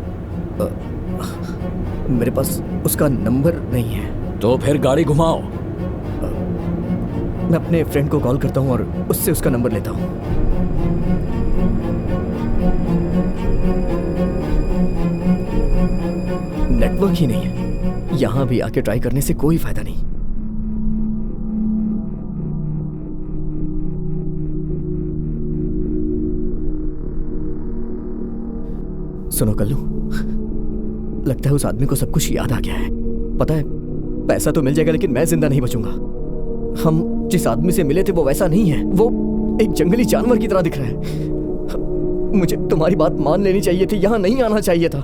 Speaker 1: मेरे पास उसका नंबर नहीं है।
Speaker 8: तो फिर गाड़ी घुमाओ।
Speaker 1: मैं अपने फ्रेंड को कॉल करता हूँ और उससे उसका नंबर लेता हूँ। नेटवर्क ही नहीं है। यहां भी आके ट्राई करने से कोई फायदा नहीं। सुनो कल्लू, लगता है उस आदमी को सब कुछ याद आ गया है। पता है, पैसा तो मिल जाएगा लेकिन मैं जिंदा नहीं बचूंगा। हम जिस आदमी से मिले थे वो वैसा नहीं है। वो एक जंगली जानवर की तरह दिख रहा है। मुझे तुम्हारी बात मान लेनी चाहिए थी, यहां नहीं आना चाहिए था।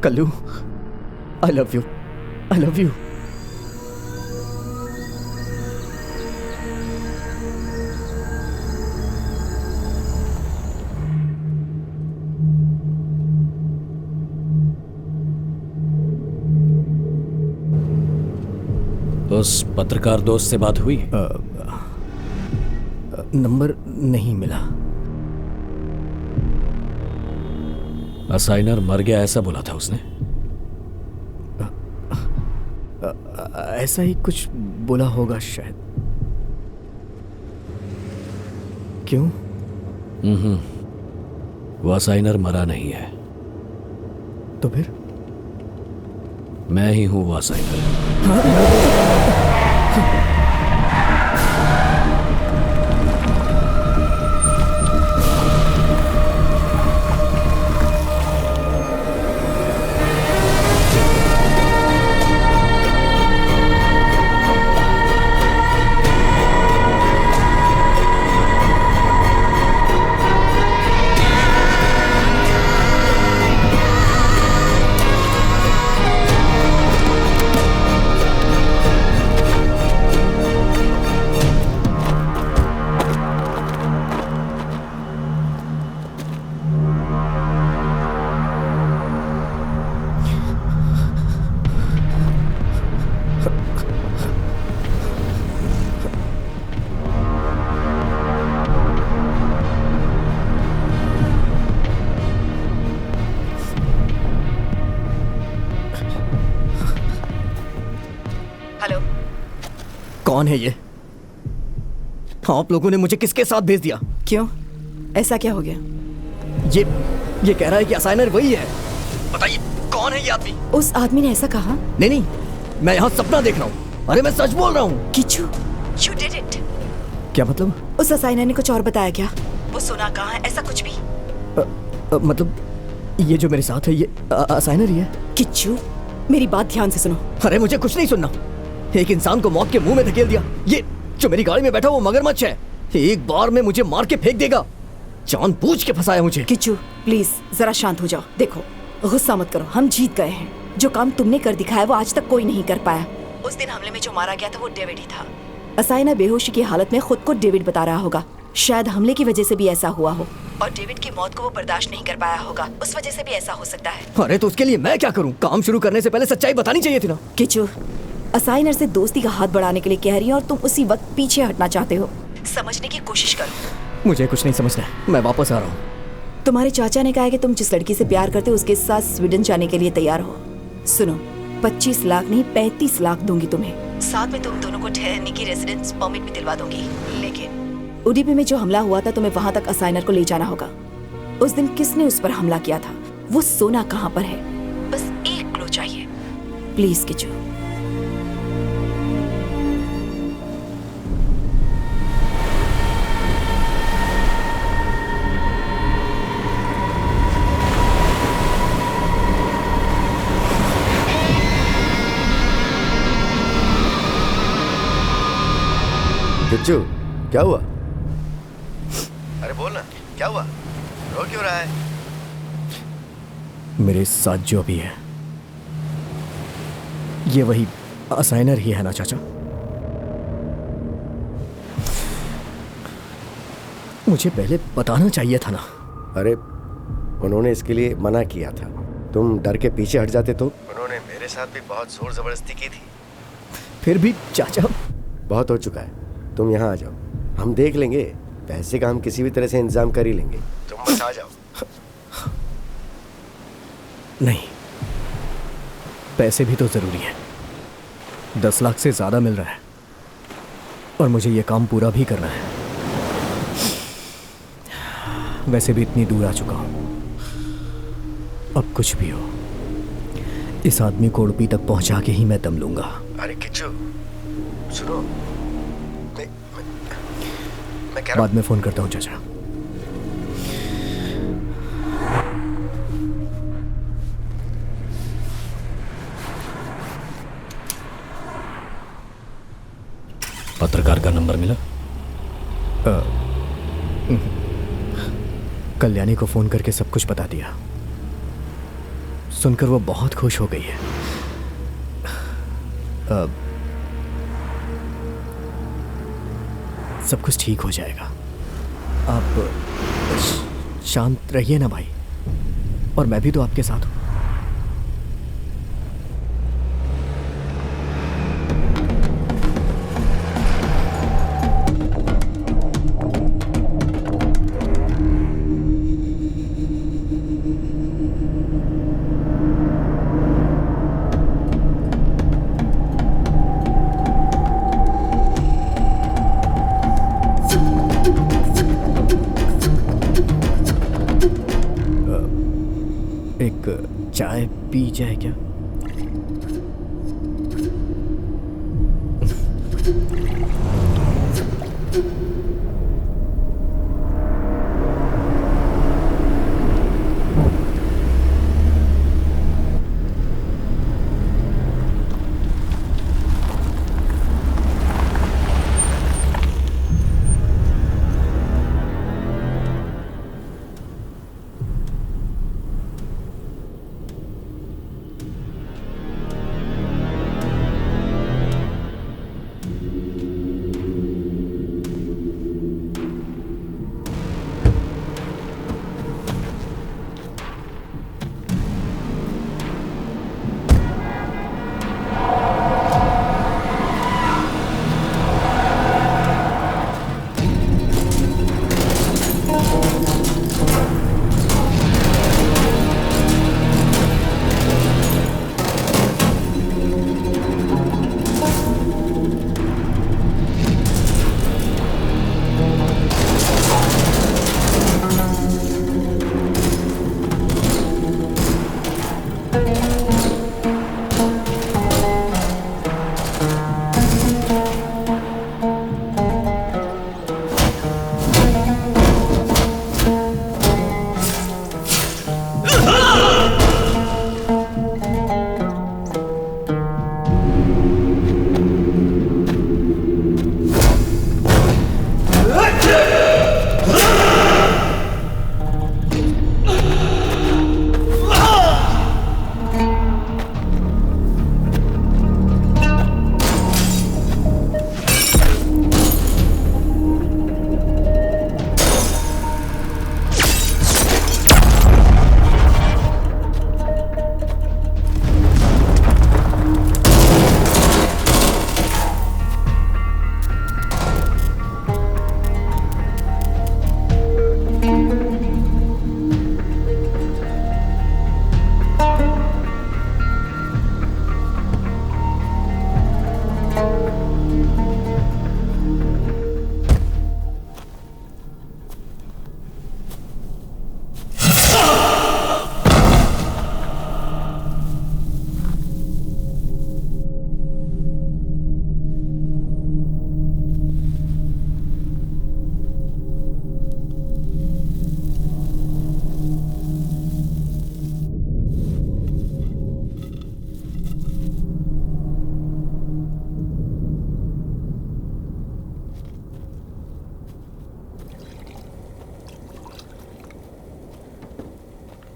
Speaker 1: Kallu, I love you, I love you.
Speaker 8: उस पत्रकार दोस्त से बात हुई?
Speaker 1: नंबर नहीं मिला।
Speaker 8: असाइनर मर गया ऐसा बोला था उसने।
Speaker 1: ऐसा ही कुछ बोला होगा शायद। क्यों?
Speaker 8: वो असाइनर मरा नहीं है।
Speaker 1: तो फिर?
Speaker 8: मैं ही हूं वो असाइनर।
Speaker 4: हेलो,
Speaker 1: कौन है ये? आप लोगों ने मुझे किसके साथ भेज दिया?
Speaker 4: क्यों? ऐसा क्या हो गया?
Speaker 1: ये कह रहा है कि असाइनर वही है। बताइए कौन है ये आदमी?
Speaker 4: उस आदमी ने ऐसा कहा?
Speaker 1: नहीं, मैं यहाँ सपना देख रहा हूँ। अरे मैं सच बोल रहा हूँ।
Speaker 4: Kichchu, you did it.
Speaker 1: क्या मतलब?
Speaker 4: उस असाइनर ने कुछ और बताया क्या? वो सोना कहाँ है, ऐसा कुछ भी?
Speaker 1: मतलब ये जो मेरे साथ है ये असाइनर ही है?
Speaker 4: किच्चू, मेरी बात ध्यान से सुनो।
Speaker 1: अरे मुझे कुछ नहीं सुनना। एक इंसान को मौत के मुंह में धकेल दिया। ये जो मेरी गाड़ी में बैठा वो मगरमच्छ है। एक बार में मुझे मार के फेंक देगा। जानबूझ के फंसाया मुझे।
Speaker 4: किच्चू प्लीज जरा शांत हो जाओ। देखो, गुस्सा मत करो, हम जीत गए हैं। जो काम तुमने कर दिखाया वो आज तक कोई नहीं कर पाया। उस दिन हमले में जो मारा गया था वो डेविड ही था। असाइना बेहोशी की हालत में खुद को डेविड बता रहा होगा। शायद हमले की वजह से भी ऐसा हुआ हो और डेविड की मौत को वो बर्दाश्त नहीं कर पाया होगा। उस वजह से भी ऐसा हो सकता है।
Speaker 1: अरे तो उसके लिए मैं क्या करूं? काम शुरू करने से पहले सच्चाई बतानी चाहिए थी ना।
Speaker 4: किच्चू, असाइनर से दोस्ती का हाथ बढ़ाने के लिए कह रही है और तुम उसी वक्त पीछे हटना चाहते हो। समझने की कोशिश करो।
Speaker 1: मुझे कुछ नहीं समझना है, मैं वापस आ रहा हूँ।
Speaker 4: तुम्हारे चाचा ने कहा है कि तुम जिस लड़की से प्यार करते हो उसके साथ स्वीडन जाने के लिए तैयार हो। सुनो, 25 लाख नहीं 35 लाख दूंगी तुम्हें। साथ में तुम दोनों को ठहरने की रेजिडेंस परमिट भी दिलवा दूंगी। लेकिन उडीपी में जो हमला हुआ था तुम्हें वहां तक असाइनर को ले जाना होगा। उस दिन किसने उस पर हमला किया था, वो सोना कहाँ पर है, बस एक क्लू चाहिए। Please Kishu.
Speaker 3: किच्चू, क्या हुआ? अरे बोल ना, क्या हुआ? रो क्यों रहा है?
Speaker 1: मेरे साथ जो भी है ये वही असाइनर ही है ना चाचा? मुझे पहले बताना चाहिए था ना।
Speaker 3: अरे उन्होंने इसके लिए मना किया था, तुम डर के पीछे हट जाते तो। उन्होंने मेरे साथ भी बहुत जोर जबरदस्ती की थी।
Speaker 1: फिर भी चाचा।
Speaker 3: बहुत हो चुका है, तुम यहाँ आ जाओ, हम देख लेंगे। पैसे का हम किसी भी तरह से इंतजाम कर ही लेंगे, तुम बस आ जाओ।
Speaker 1: नहीं, पैसे भी तो जरूरी है। 10 लाख से ज्यादा मिल रहा है और मुझे ये काम पूरा भी करना है। वैसे भी इतनी दूर आ चुका हूं, अब कुछ भी हो इस आदमी को उडुपी तक पहुंचा के ही मैं दम लूंगा।
Speaker 3: अरे किच्चू सुनो, मैं कह रहा
Speaker 1: बाद में फोन करता हूं चाचा।
Speaker 8: पत्रकार का नंबर मिला?
Speaker 1: कल्याणी को फोन करके सब कुछ बता दिया। सुनकर वो बहुत खुश हो गई है। सब कुछ ठीक हो जाएगा। आप शांत रहिए ना भाई, और मैं भी तो आपके साथ हूं। चाय पी जाए क्या?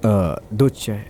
Speaker 1: दूध चाय।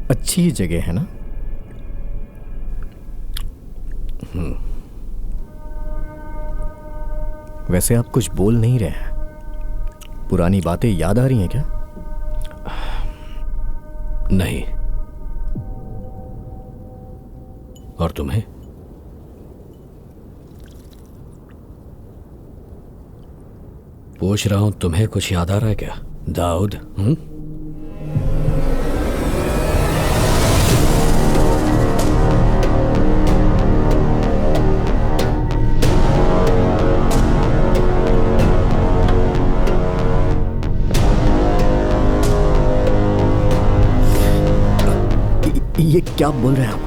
Speaker 1: अच्छी जगह है ना? वैसे आप कुछ बोल नहीं रहे हैं। पुरानी बातें याद आ रही हैं क्या?
Speaker 8: नहीं। और तुम्हें? पूछ रहा हूं, तुम्हें कुछ याद आ रहा है क्या दाऊद?
Speaker 1: ये क्या बोल रहे हैं आप?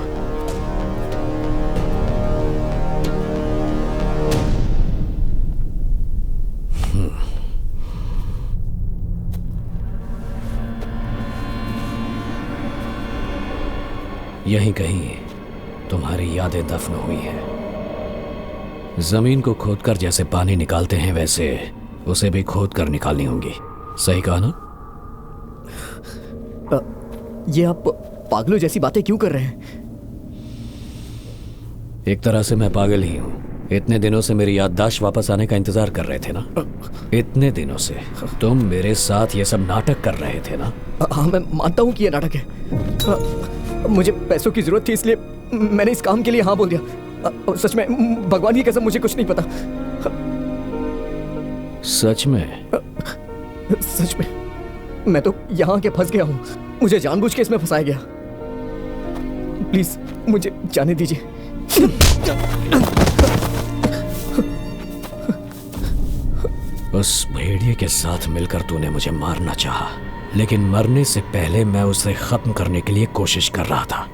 Speaker 8: यहीं कहीं तुम्हारी यादें दफन हुई हैं। जमीन को खोदकर जैसे पानी निकालते हैं वैसे उसे भी खोद कर निकालनी होंगी। सही कहा ना?
Speaker 1: ये आप पागलों जैसी बातें क्यों कर रहे हैं?
Speaker 8: एक तरह से मैं पागल ही हूं। इतने दिनों से मेरी याददाश्त वापस आने का इंतजार कर रहे थे ना? इतने दिनों से तुम मेरे साथ ये सब नाटक कर रहे थे ना?
Speaker 1: हाँ, मैं मानता हूं कि ये नाटक है। मुझे पैसों की जरूरत थी इसलिए मैंने इस काम के लिए हाँ बोल दिया। सच में भगवान की कसम मुझे कुछ नहीं पता।
Speaker 8: सच में?
Speaker 1: सच में मैं तो यहाँ के फंस गया हूँ। मुझे जानबूझ के इसमें फंसाया गया। प्लीज मुझे जाने दीजिए।
Speaker 8: उस भेड़िए के साथ मिलकर तूने मुझे मारना चाहा, लेकिन मरने से पहले मैं उसे खत्म करने के लिए कोशिश कर रहा था।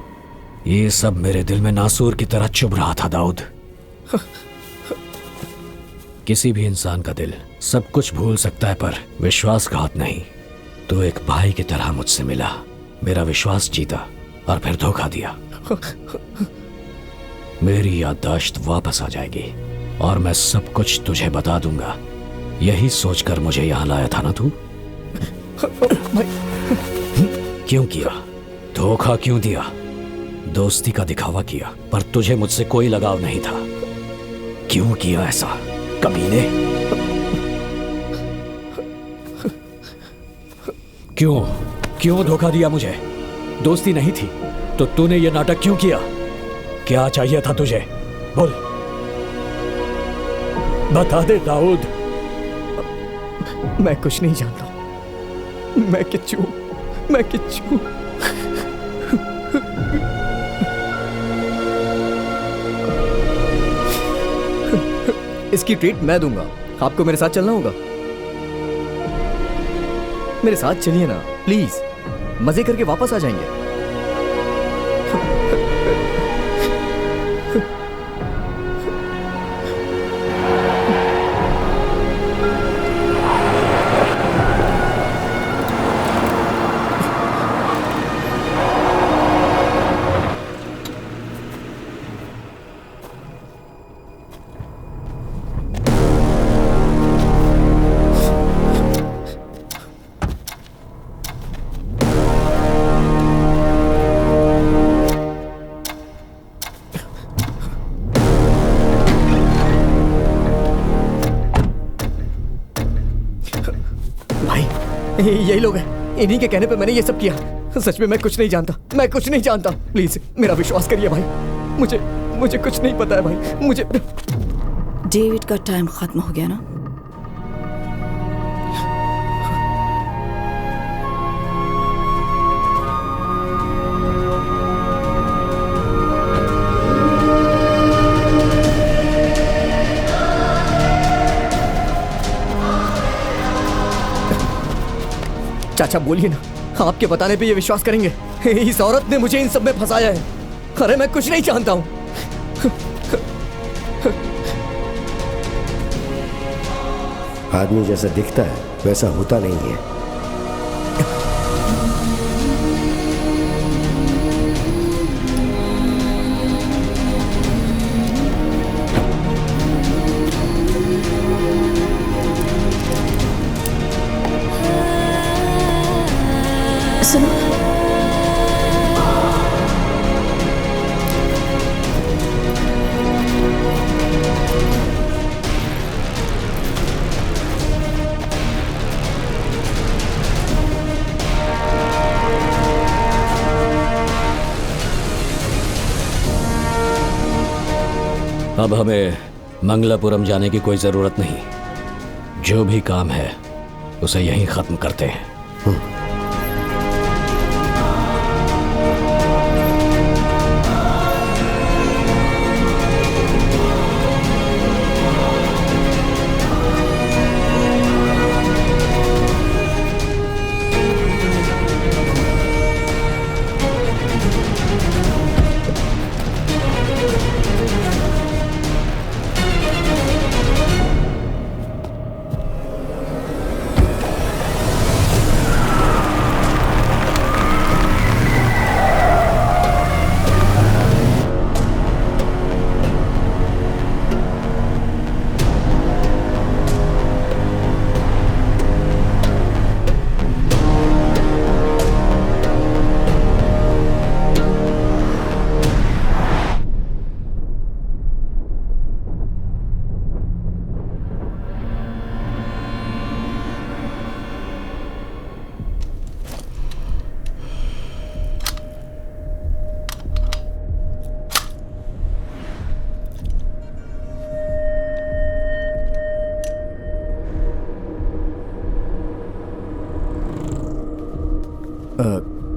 Speaker 8: ये सब मेरे दिल में नासूर की तरह चुभ रहा था दाऊद। किसी भी इंसान का दिल सब कुछ भूल सकता है पर विश्वासघात नहीं। तो एक भाई की तरह मुझसे मिला, मेरा विश्वास जीता और फिर धोखा दिया। मेरी याददाश्त वापस आ जाएगी और मैं सब कुछ तुझे बता दूंगा। यही सोचकर मुझे यहां लाया था ना तू? क्यों किया? धोखा क्यों दिया? दोस्ती का दिखावा किया पर तुझे मुझसे कोई लगाव नहीं था। क्यों किया ऐसा कमीने? क्यों धोखा दिया मुझे? दोस्ती नहीं थी तो तूने ये नाटक क्यों किया? क्या चाहिए था तुझे? बोल, बता दे दाऊद।
Speaker 1: मैं कुछ नहीं जानता। मैं किच्चू। इसकी ट्रीट मैं दूंगा। आपको मेरे साथ चलना होगा। मेरे साथ चलिए ना प्लीज। मजे करके वापस आ जाएंगे। यही लोग हैं। इन्हीं के कहने पे मैंने ये सब किया। सच में मैं कुछ नहीं जानता। प्लीज मेरा विश्वास करिए भाई। मुझे कुछ नहीं पता है भाई। मुझे
Speaker 4: डेविड का टाइम खत्म हो गया ना?
Speaker 1: चाचा बोलिए ना, आपके बताने पे ये विश्वास करेंगे? इस औरत ने मुझे इन सब में फंसाया है। अरे मैं कुछ नहीं जानता हूँ।
Speaker 3: आदमी जैसा दिखता है वैसा होता नहीं है।
Speaker 2: सुनो,
Speaker 8: अब हमें मंगलापुरम जाने की कोई जरूरत नहीं। जो भी काम है उसे यहीं खत्म करते हैं।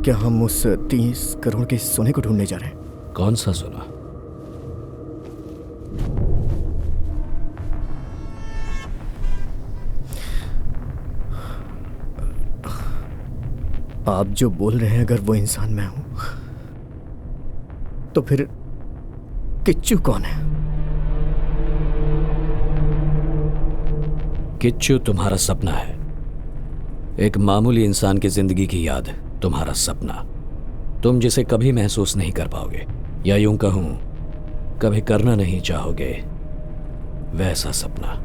Speaker 1: क्या हम उस 30 करोड़ के सोने को ढूंढने जा रहे हैं?
Speaker 8: कौन सा सोना?
Speaker 1: आप जो बोल रहे हैं, अगर वो इंसान मैं हूं तो फिर किच्चू कौन है?
Speaker 8: किच्चू तुम्हारा सपना है। एक मामूली इंसान की जिंदगी की याद, तुम्हारा सपना। तुम जिसे कभी महसूस नहीं कर पाओगे, या यूं कहूं कभी करना नहीं चाहोगे, वैसा सपना।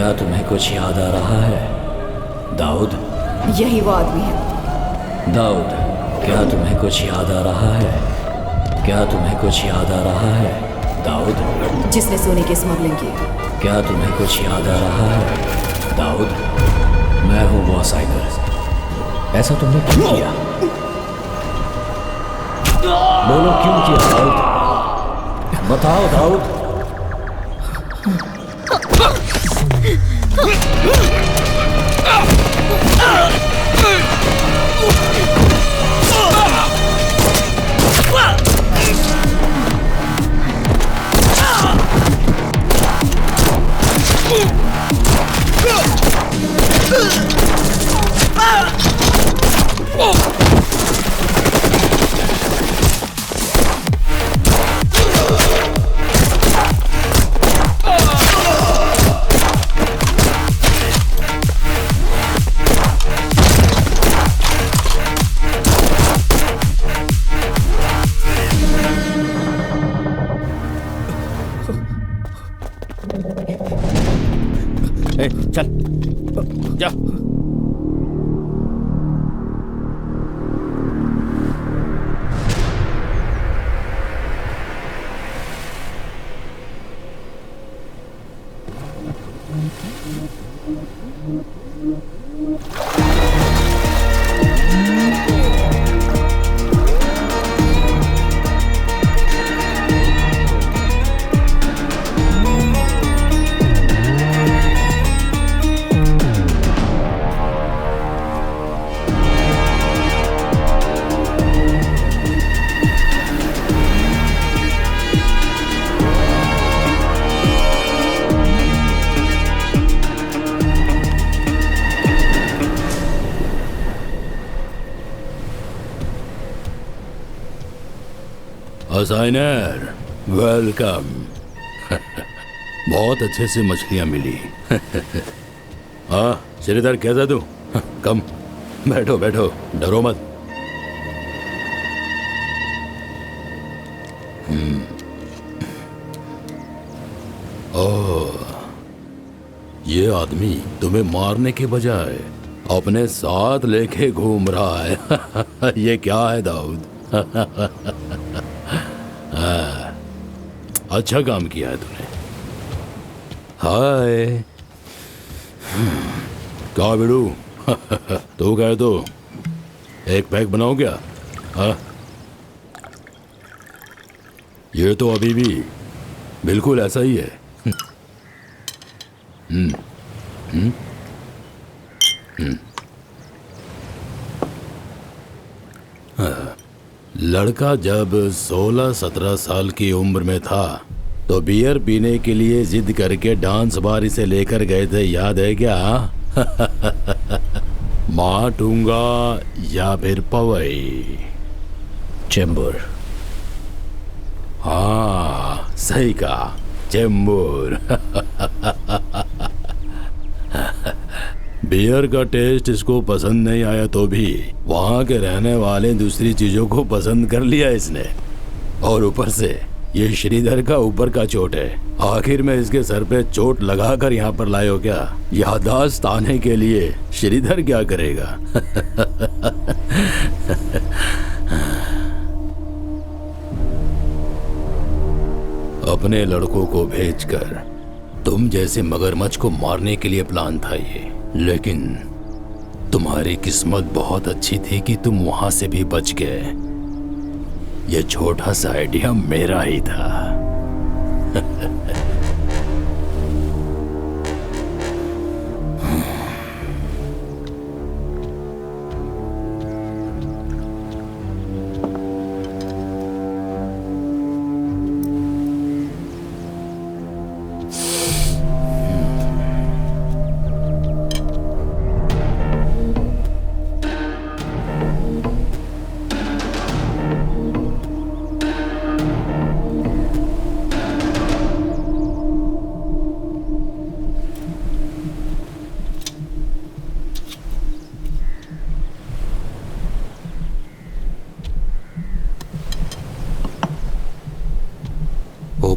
Speaker 8: क्या तुम्हें कुछ याद आ रहा है दाऊद?
Speaker 4: यही वो आदमी है।
Speaker 8: दाऊद, क्या तुम्हें कुछ याद आ रहा है? क्या तुम्हें कुछ याद आ रहा है दाऊद?
Speaker 4: जिसने सोने की स्मगलिंग की।
Speaker 8: क्या तुम्हें कुछ याद आ रहा है दाऊद? मैं हूँ वो असाइनर। ऐसा तुमने क्यों किया? बोलो क्यों किया दाऊद? बताओ दाऊद।
Speaker 6: चल जा।
Speaker 10: असाइनर, वेलकम। बहुत अच्छे से मछलियां मिली। हाँ श्रीधर, कैसा तू? कम, बैठो बैठो, डरो मत। ओह, ये आदमी तुम्हें मारने के बजाय अपने साथ लेके घूम रहा है। ये क्या है दाऊद? अच्छा काम किया है तूने। हाय, क्या बिड़ू? तू कहे तो एक पैक बनाओ क्या? हाँ, ये तो अभी भी बिल्कुल ऐसा ही है। लड़का जब 16-17 साल की उम्र में था तो बियर पीने के लिए जिद करके डांस बार इसे लेकर गए थे, याद है क्या? माटूंगा या फिर पवई?
Speaker 8: चेंबूर।
Speaker 10: हाँ सही कहा, चेंबूर। बियर का टेस्ट इसको पसंद नहीं आया तो भी वहाँ के रहने वाले दूसरी चीजों को पसंद कर लिया इसने। और ऊपर से ये श्रीधर का ऊपर का चोट है। आखिर में इसके सर पे चोट लगाकर यहाँ पर लाए हो क्या? याददाश्त आने के लिए श्रीधर क्या करेगा? अपने लड़कों को भेजकर तुम जैसे मगरमच्छ को मारने के लिए प्लान था ये, लेकिन तुम्हारी किस्मत बहुत अच्छी थी कि तुम वहां से भी बच गए। ये छोटा सा आइडिया मेरा ही था।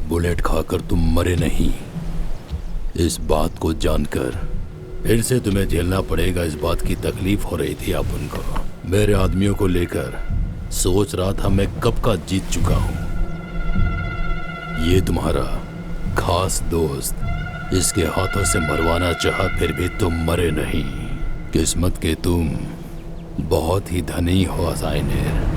Speaker 10: बुलेट खाकर तुम मरे नहीं, इस बात को जानकर फिर से तुम्हें झेलना पड़ेगा, इस बात की तकलीफ हो रही थी आप उनको। मेरे आदमियों को लेकर सोच रहा था मैं कब का जीत चुका हूं। ये तुम्हारा खास दोस्त इसके हाथों से मरवाना चाहा, फिर भी तुम मरे नहीं। किस्मत के तुम बहुत ही धनी हो असाइनेर।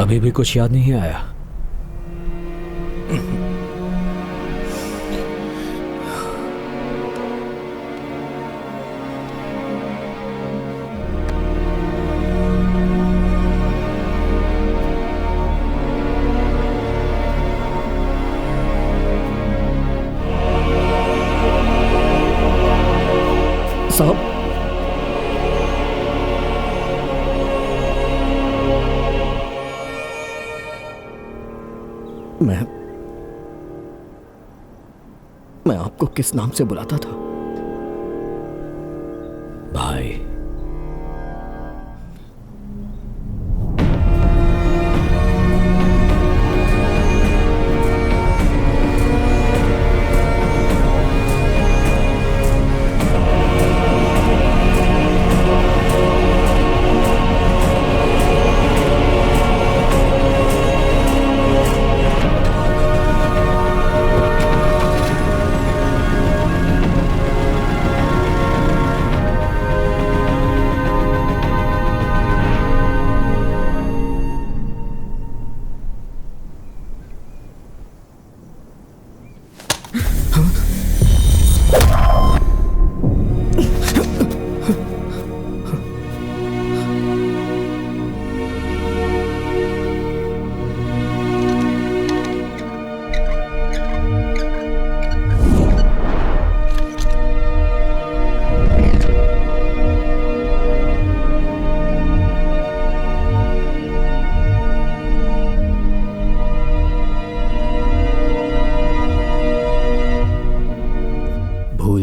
Speaker 8: अभी भी कुछ याद नहीं आया?
Speaker 1: साहब, मैं आपको किस नाम से बुलाता था?
Speaker 8: भाई।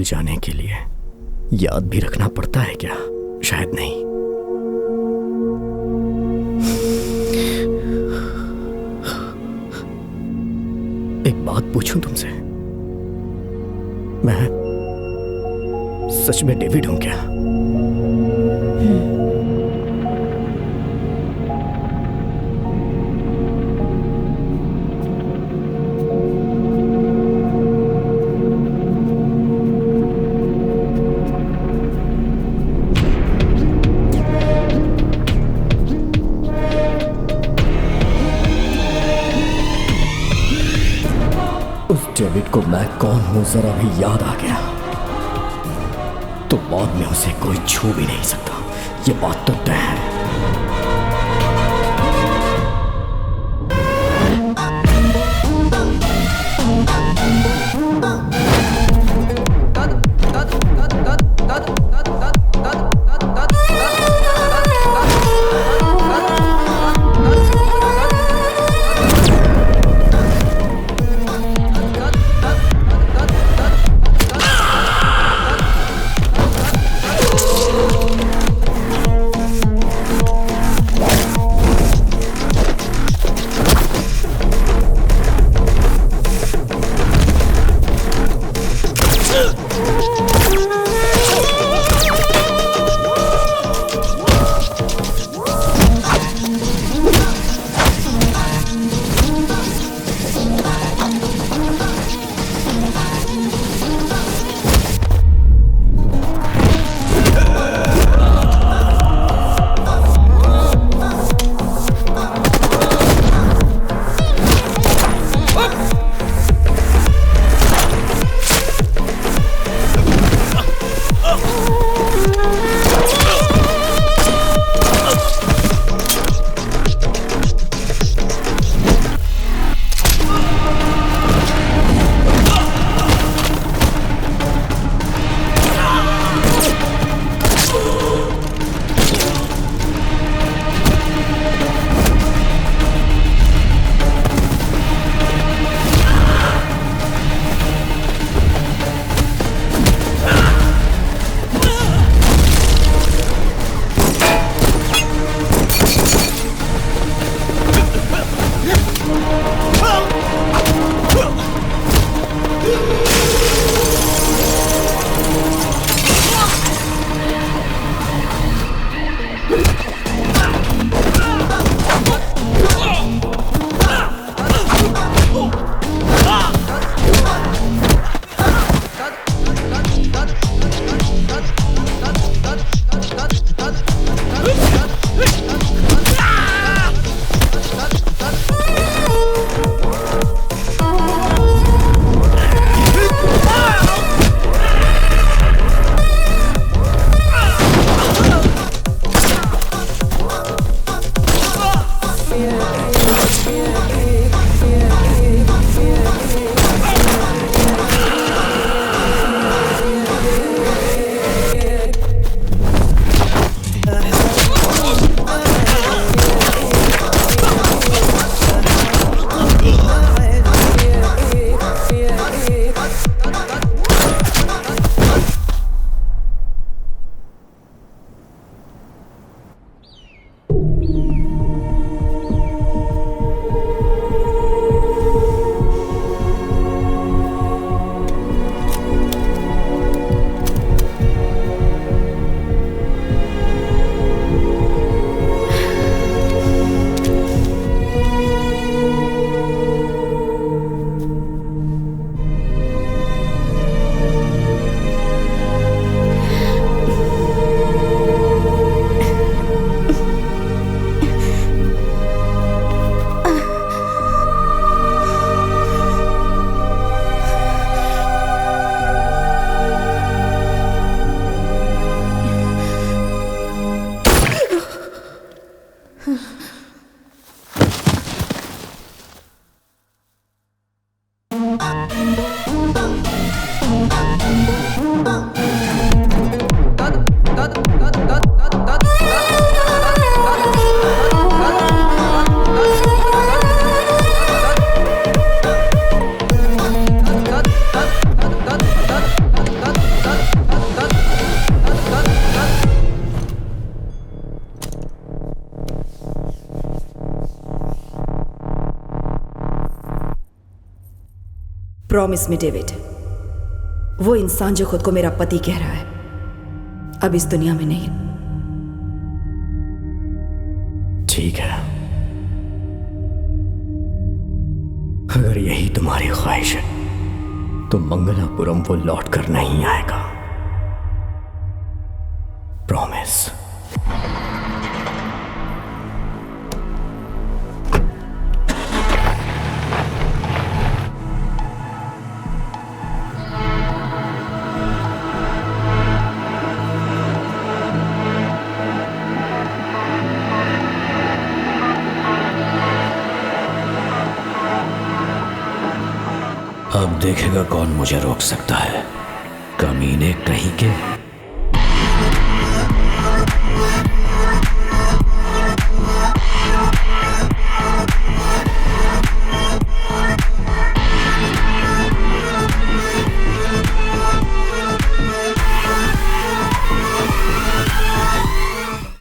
Speaker 1: जाने के लिए याद भी रखना पड़ता है क्या? शायद नहीं। एक बात पूछूं तुमसे, मैं सच में डेविड हूं क्या? डेविड को मैं कौन हूं जरा भी याद आ गया तो बाद में उसे कोई छू भी नहीं सकता, ये बात तो तय है।
Speaker 4: प्रॉमिस मी डेविड, वो इंसान जो खुद को मेरा पति कह रहा है अब इस दुनिया में नहीं।
Speaker 1: ठीक है, अगर यही तुम्हारी ख्वाहिश है तो मंगलापुरम वो लौट कर नहीं आएगा। प्रॉमिस।
Speaker 8: अब देखेगा कौन मुझे रोक सकता है, कमीने कहीं के।